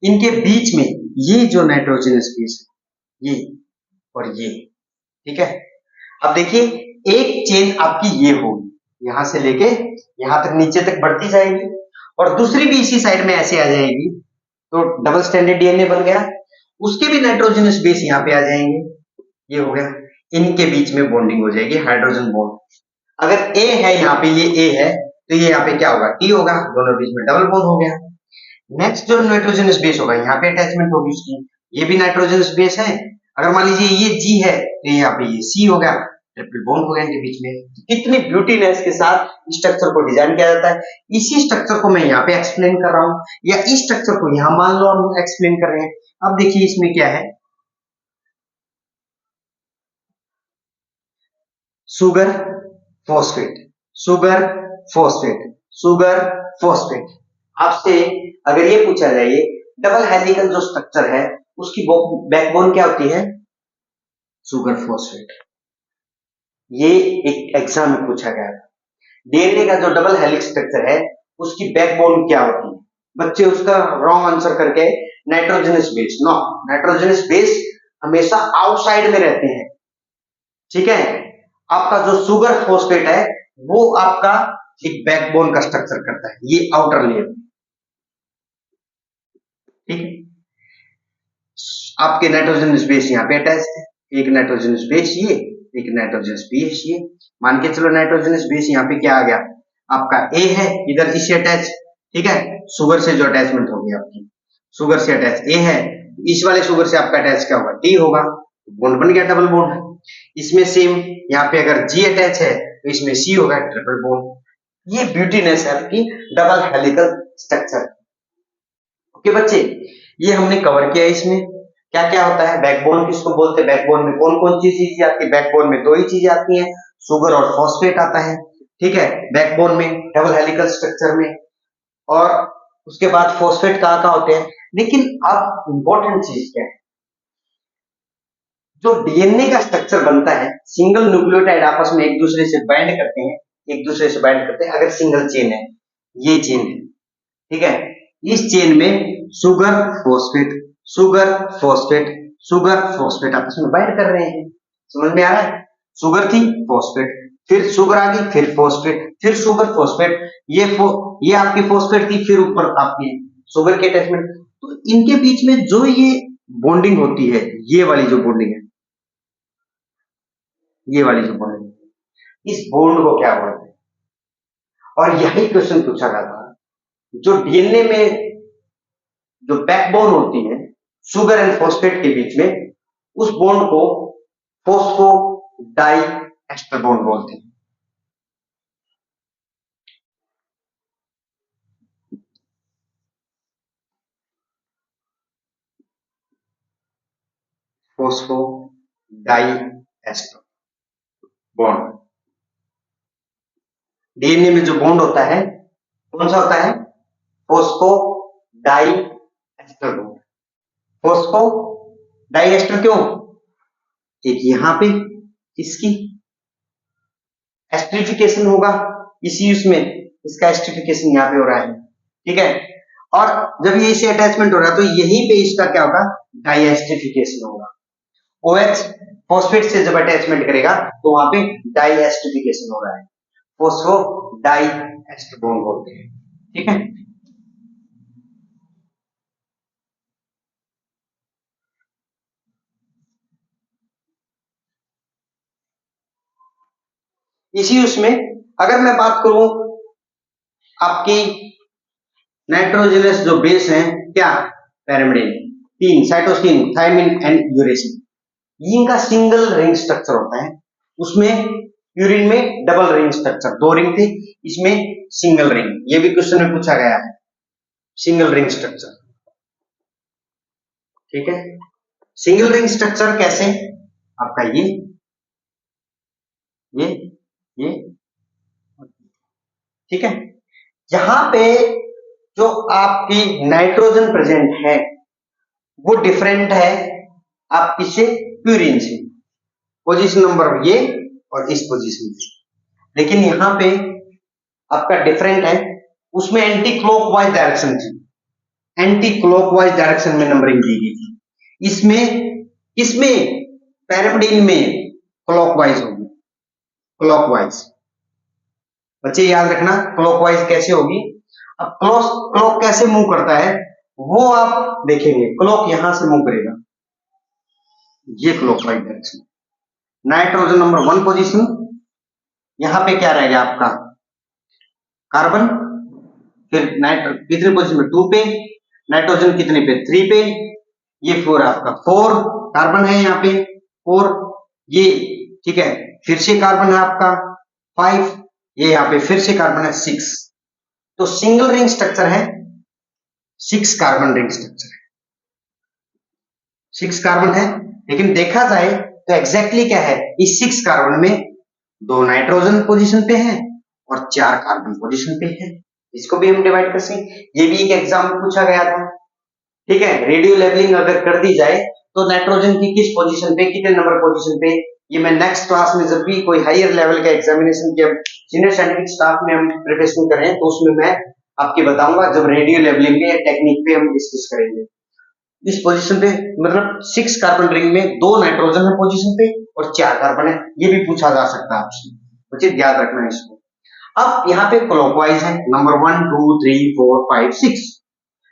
इनके बीच में ये जो नाइट्रोजन स्पेस है, ये और ये, ठीक है। अब देखिए एक चेन आपकी ये होगी, यहां से लेके यहां तक नीचे तक बढ़ती जाएगी, और दूसरी भी इसी साइड में ऐसे आ जाएगी, तो डबल स्टैंडर्ड DNA बन गया। उसके भी नाइट्रोजनस बेस यहाँ पे आ जाएंगे, ये हो गया, इनके बीच में बॉन्डिंग हो जाएगी, हाइड्रोजन बॉन्ड। अगर A है यहाँ पे, ये A है, तो ये यहाँ पे क्या होगा, T होगा, दोनों बीच में डबल बॉन्ड हो गया। नेक्स्ट जो नाइट्रोजनस बेस होगा, यहाँ पे अटैचमेंट होगी उसकी, ये भी नाइट्रोजनस बेस है। अगर मान लीजिए ये G है तो यहाँ पे ये C हो गया, ट्रिपल बॉन्ड हो गया इनके बीच में। कितनी ब्यूटीनेस के साथ स्ट्रक्चर को डिजाइन किया जाता है, इसी स्ट्रक्चर को मैं यहाँ पे एक्सप्लेन कर रहा हूँ, या इस स्ट्रक्चर को यहाँ मान लो हम एक्सप्लेन कर रहे हैं। अब देखिए इसमें क्या है, sugar phosphate, sugar phosphate, sugar phosphate. आपसे अगर ये पूछा जाए डबल हेलिकल जो स्ट्रक्चर है उसकी बैकबोन क्या होती है? Sugar phosphate. ये एक एग्जाम में पूछा गया था। डीएनए का जो डबल हेलिक्स स्ट्रक्चर है उसकी बैकबोन क्या होती है? बच्चे उसका रॉन्ग आंसर करके nitrogenous base. No, nitrogenous base हमेशा आउटसाइड में रहते हैं, ठीक है। आपका जो शुगर फॉस्फेट है वो आपका एक बैकबोन का स्ट्रक्चर करता है, ये आउटर लेयर, ठीक है। आपके नाइट्रोजनस बेस यहाँ पे अटैच है, एक नाइट्रोजनस बेस ये, एक नाइट्रोजनस बेस ये। मान के चलो नाइट्रोजनस बेस यहाँ पे क्या आ गया? आपका ए है, इधर इससे अटैच, ठीक है। शुगर से जो अटैचमेंट होगी आपकी, शुगर से अटैच ए है, इस वाले शुगर से आपका अटैच क्या होगा? डी होगा, बॉन्ड बन गया, डबल बॉन्ड। इसमें सेम यहाँ पे अगर जी अटैच है तो इसमें सी होगा, ट्रिपल बॉन्ड। ये ब्यूटीनेस है आपकी डबल हेलिकल स्ट्रक्चर। ओके बच्चे, ये हमने कवर किया। इसमें क्या क्या होता है? बैकबोन किसको बोलते हैं? बैकबोन में कौन कौन सी चीजें आती है? बैकबोन में दो ही चीजें आती हैं, शुगर और फॉस्फेट आता है, ठीक है, बैकबोन में, डबल हेलिकल स्ट्रक्चर में। और उसके बाद फॉस्फेट कहाँ कहाँ होते हैं? लेकिन अब इंपॉर्टेंट चीज क्या है? जो डीएनए का स्ट्रक्चर बनता है, सिंगल न्यूक्लियोटाइड आपस में एक दूसरे से बाइंड करते हैं, एक दूसरे से बाइंड करते हैं अगर सिंगल चेन है, ये चेन है, ठीक है। इस चेन में sugar phosphate, sugar phosphate, sugar phosphate आपस में बाइंड कर रहे हैं। समझ में आ रहा है? शुगर थी, फॉस्फेट, फिर शुगर आ गई, फिर फॉस्फेट, फिर शुगर फॉस्फेट, ये आपकी फॉस्फेट थी, फिर ऊपर आपकी शुगर के अटैचमेंट। तो इनके बीच में जो ये बॉन्डिंग होती है, ये वाली जो बॉन्डिंग है, ये वाली जो बॉन्डिंग है, इस बॉन्ड को क्या बोलते हैं? और यही क्वेश्चन पूछा गया था। जो डीएनए में जो बैकबोन होती है शुगर एंड फॉस्फेट के बीच में, उस बॉन्ड को फॉस्फो डाई एस्टर बॉन्ड बोलते हैं। Phosphodiester bond. DNA में जो बॉन्ड होता है कौन सा होता है? Phosphodiester bond. Phosphodiester क्यों? एक यहां पे इसकी एस्टरिफिकेशन होगा, इसी उसमें इसका एस्टरिफिकेशन यहां पे हो रहा है, ठीक है। और जब ये इसे अटैचमेंट हो रहा है तो यहीं पे इसका क्या होगा? डाइएस्टरिफिकेशन होगा। OH फॉस्फेट से जब अटैचमेंट करेगा तो वहां पे डाइएस्टरिफिकेशन हो रहा है, फॉस्फो डाई एस्टर बॉन्ड बोलते हैं, ठीक है। इसी उसमें अगर मैं बात करूं आपकी नाइट्रोजनस जो बेस है क्या? पैरामिडिन, तीन, साइटोसिन, थायमिन एंड यूरेसिन, इनका सिंगल रिंग स्ट्रक्चर होता है। उसमें यूरिन में डबल रिंग स्ट्रक्चर, दो रिंग थी, इसमें सिंगल रिंग। ये भी क्वेश्चन में पूछा गया है, सिंगल रिंग स्ट्रक्चर, ठीक है। सिंगल रिंग स्ट्रक्चर कैसे? आपका ये ये ठीक है। यहां पे जो आपकी नाइट्रोजन प्रेजेंट है वो डिफरेंट है आपकी से प्यूरिन से, पोजीशन नंबर ये और इस पोजीशन से। लेकिन यहां पे आपका डिफरेंट है, उसमें एंटी क्लॉकवाइज डायरेक्शन थी, एंटी क्लॉकवाइज डायरेक्शन में नंबरिंग दी गई थी। इसमें पैरामिडिन में क्लॉकवाइज होगी, क्लॉकवाइज। बच्चे याद रखना क्लॉकवाइज कैसे होगी। अब क्लॉक कैसे मूव करता है वो आप देखेंगे। क्लॉक यहां से मूव करेगा, ये clockwise direction. Nitrogen number 1 position, यहां पे क्या रहेगा आपका? कार्बन। फिर कितने पोजीशन में? 2 पे। नाइट्रोजन कितने पे? 3 पे। ये 4 आपका 4 कार्बन है यहाँ पे, 4 ये, ठीक है। फिर से कार्बन है आपका 5, ये यहाँ पे फिर से कार्बन है 6। तो सिंगल रिंग स्ट्रक्चर है, 6 कार्बन रिंग स्ट्रक्चर है, 6 कार्बन है। लेकिन देखा जाए तो एग्जैक्टली क्या है, इस 6 कार्बन में 2 नाइट्रोजन पोजीशन पे है और 4 कार्बन पोजीशन पे है। इसको भी हम डिवाइड कर सकते, ये भी एक एग्जाम में पूछा गया था। ठीक है, रेडियो लेवलिंग अगर कर दी जाए तो नाइट्रोजन की किस पोजीशन पे, कितने नंबर पोजीशन पे, ये मैं नेक्स्ट क्लास में जब भी कोई हायर लेवल का एग्जामिनेशन के सीनियर साइंटिफिक स्टाफ में हम प्रिपरेशन करें तो उसमें मैं आपके बताऊंगा, जब रेडियो लेवलिंग के टेक्निक पे हम डिस्कस करेंगे। इस पोजीशन पे मतलब 6 कार्बन रिंग में 2 नाइट्रोजन है पोजीशन पे और 4 कार्बन है, ये भी पूछा जा सकता है आपसे, बच्चे ध्यान रखना है इसको। अब यहाँ पे क्लॉकवाइज है, नंबर 1 2 3 4 5 6।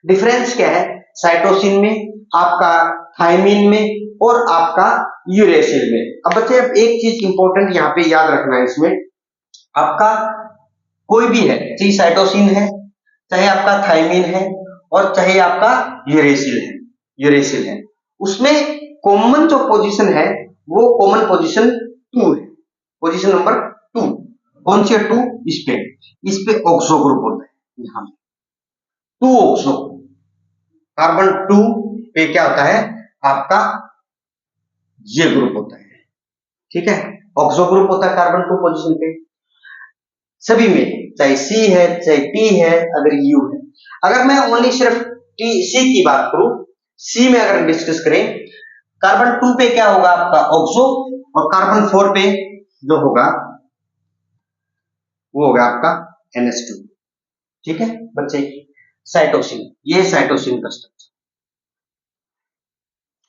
डिफरेंस क्या है, साइटोसिन में, आपका थायमिन में और आपका यूरेसिल में। अब बच्चे अब एक चीज इंपॉर्टेंट यहाँ पे याद रखना है, इसमें आपका कोई भी है, चाहे साइटोसिन है, चाहे आपका थायमिन है और चाहे आपका यूरेसिल है, उसमें कॉमन जो पोजीशन है वो कॉमन पोजीशन 2 है, पोजीशन नंबर 2। कौन सी 2? इस पे ऑक्सो ग्रुप होता है, यहाँ 2 ऑक्सो, कार्बन 2 पे क्या होता है आपका ये ग्रुप होता है। ठीक है, ऑक्सो ग्रुप होता है कार्बन 2 पोजीशन पे सभी में, चाहे सी है चाहे टी है, अगर यू है। अगर मैं ओनली सिर्फ टी सी की बात करूं, सी में अगर डिस्कस करें, कार्बन 2 पे क्या होगा आपका ऑक्सो और कार्बन 4 पे जो होगा वो होगा आपका NH2। ठीक है बच्चे, साइटोसिन, ये साइटोसिन का स्ट्रक्चर।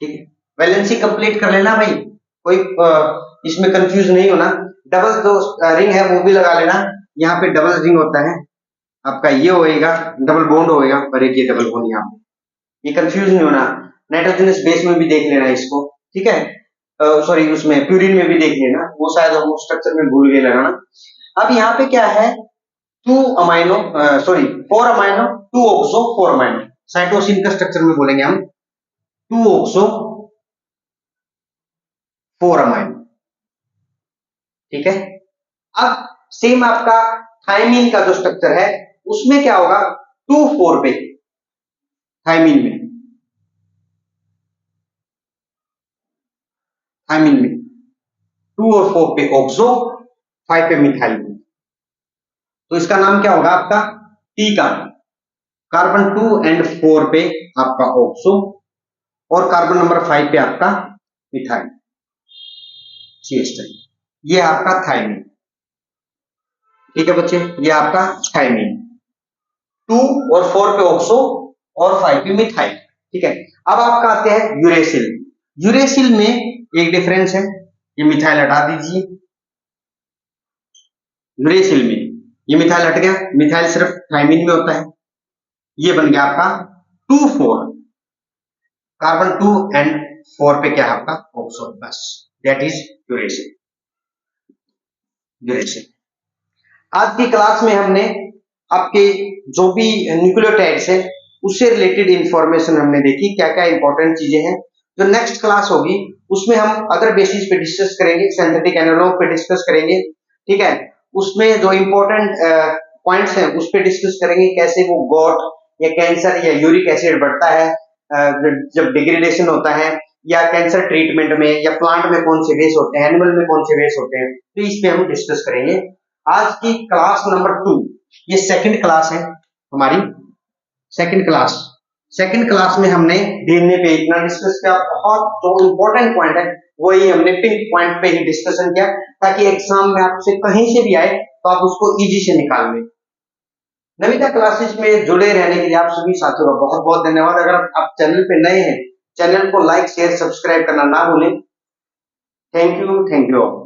ठीक है, वैलेंसी कंप्लीट कर लेना भाई, कोई इसमें कंफ्यूज नहीं होना। डबल जो रिंग है वो भी लगा लेना, यहाँ पे डबल रिंग होता है आपका, ये होएगा डबल बॉन्ड होएगा और एक ये डबल बॉन्ड, यहाँ पे ये कंफ्यूज नहीं होना। नाइट्रोजनस बेस में भी देख लेना इसको, ठीक है, सॉरी उसमें प्यूरिन में भी देख लेना, वो शायद हम स्ट्रक्चर में भूल गए लगाना। अब यहाँ पे क्या है, 4 अमाइनो 2 ऑक्सो 4 अमाइनो, साइटोसिन का स्ट्रक्चर में बोलेंगे हम 2 ऑक्सो 4 अमाइनो। ठीक है, अब सेम आपका थायमिन का जो स्ट्रक्चर है उसमें क्या होगा, 2 4 पे थायमिन में 2 और 4 पे ऑक्सो, 5 पे मिथाइल। तो इसका नाम क्या होगा आपका टी का, कार्बन 2 एंड 4 पे आपका ऑक्सो और कार्बन नंबर 5 पे आपका मिथाइल CH3, ये आपका थायमिन। ठीक है बच्चे, ये आपका थायमिन, 2 और 4 पे ऑक्सो और 5 पे मिथाइल। ठीक है, अब आपका आते हैं यूरेसिल। यूरेसिल में एक डिफरेंस है, ये मिथाइल हटा दीजिए, यूरेसिल में ये मिथाइल हट गया, मिथाइल सिर्फ थायमिन में होता है, ये बन गया आपका 2 4, कार्बन 2 एंड 4 पे क्या है आपका ऑक्सो, बस दैट इज यूरेसिल। आज की क्लास में हमने आपके जो भी न्यूक्लियोटाइड्स है उससे रिलेटेड इंफॉर्मेशन हमने देखी, क्या क्या इंपॉर्टेंट चीजें हैं। जो नेक्स्ट क्लास होगी उसमें हम अदर बेसिस पे डिस्कस करेंगे, सिंथेटिक एनालॉग पे डिस्कस करेंगे। ठीक है, उसमें जो इंपॉर्टेंट पॉइंट्स हैं उस पे डिस्कस करेंगे, कैसे वो गॉट या कैंसर या यूरिक एसिड बढ़ता है जब डिग्रेडेशन होता है, या कैंसर ट्रीटमेंट में, या प्लांट में कौन से बेस होते हैं, एनिमल में कौन से बेस होते हैं, तो इस पे हम डिस्कस करेंगे। आज की क्लास नंबर 2, ये सेकंड क्लास है हमारी, सेकंड क्लास में हमने डीएनए पे इतना डिस्कस किया, बहुत जो इंपॉर्टेंट पॉइंट है वही हमने पिंक पॉइंट पे ही डिस्कशन किया, ताकि एग्जाम में आपसे कहीं से भी आए तो आप उसको इजी से निकाल लें। नविता क्लासेस में जुड़े रहने के लिए आप सभी साथियों का बहुत बहुत धन्यवाद। अगर आप चैनल पे नए हैं, चैनल को लाइक शेयर सब्सक्राइब करना ना भूलें। Thank you all.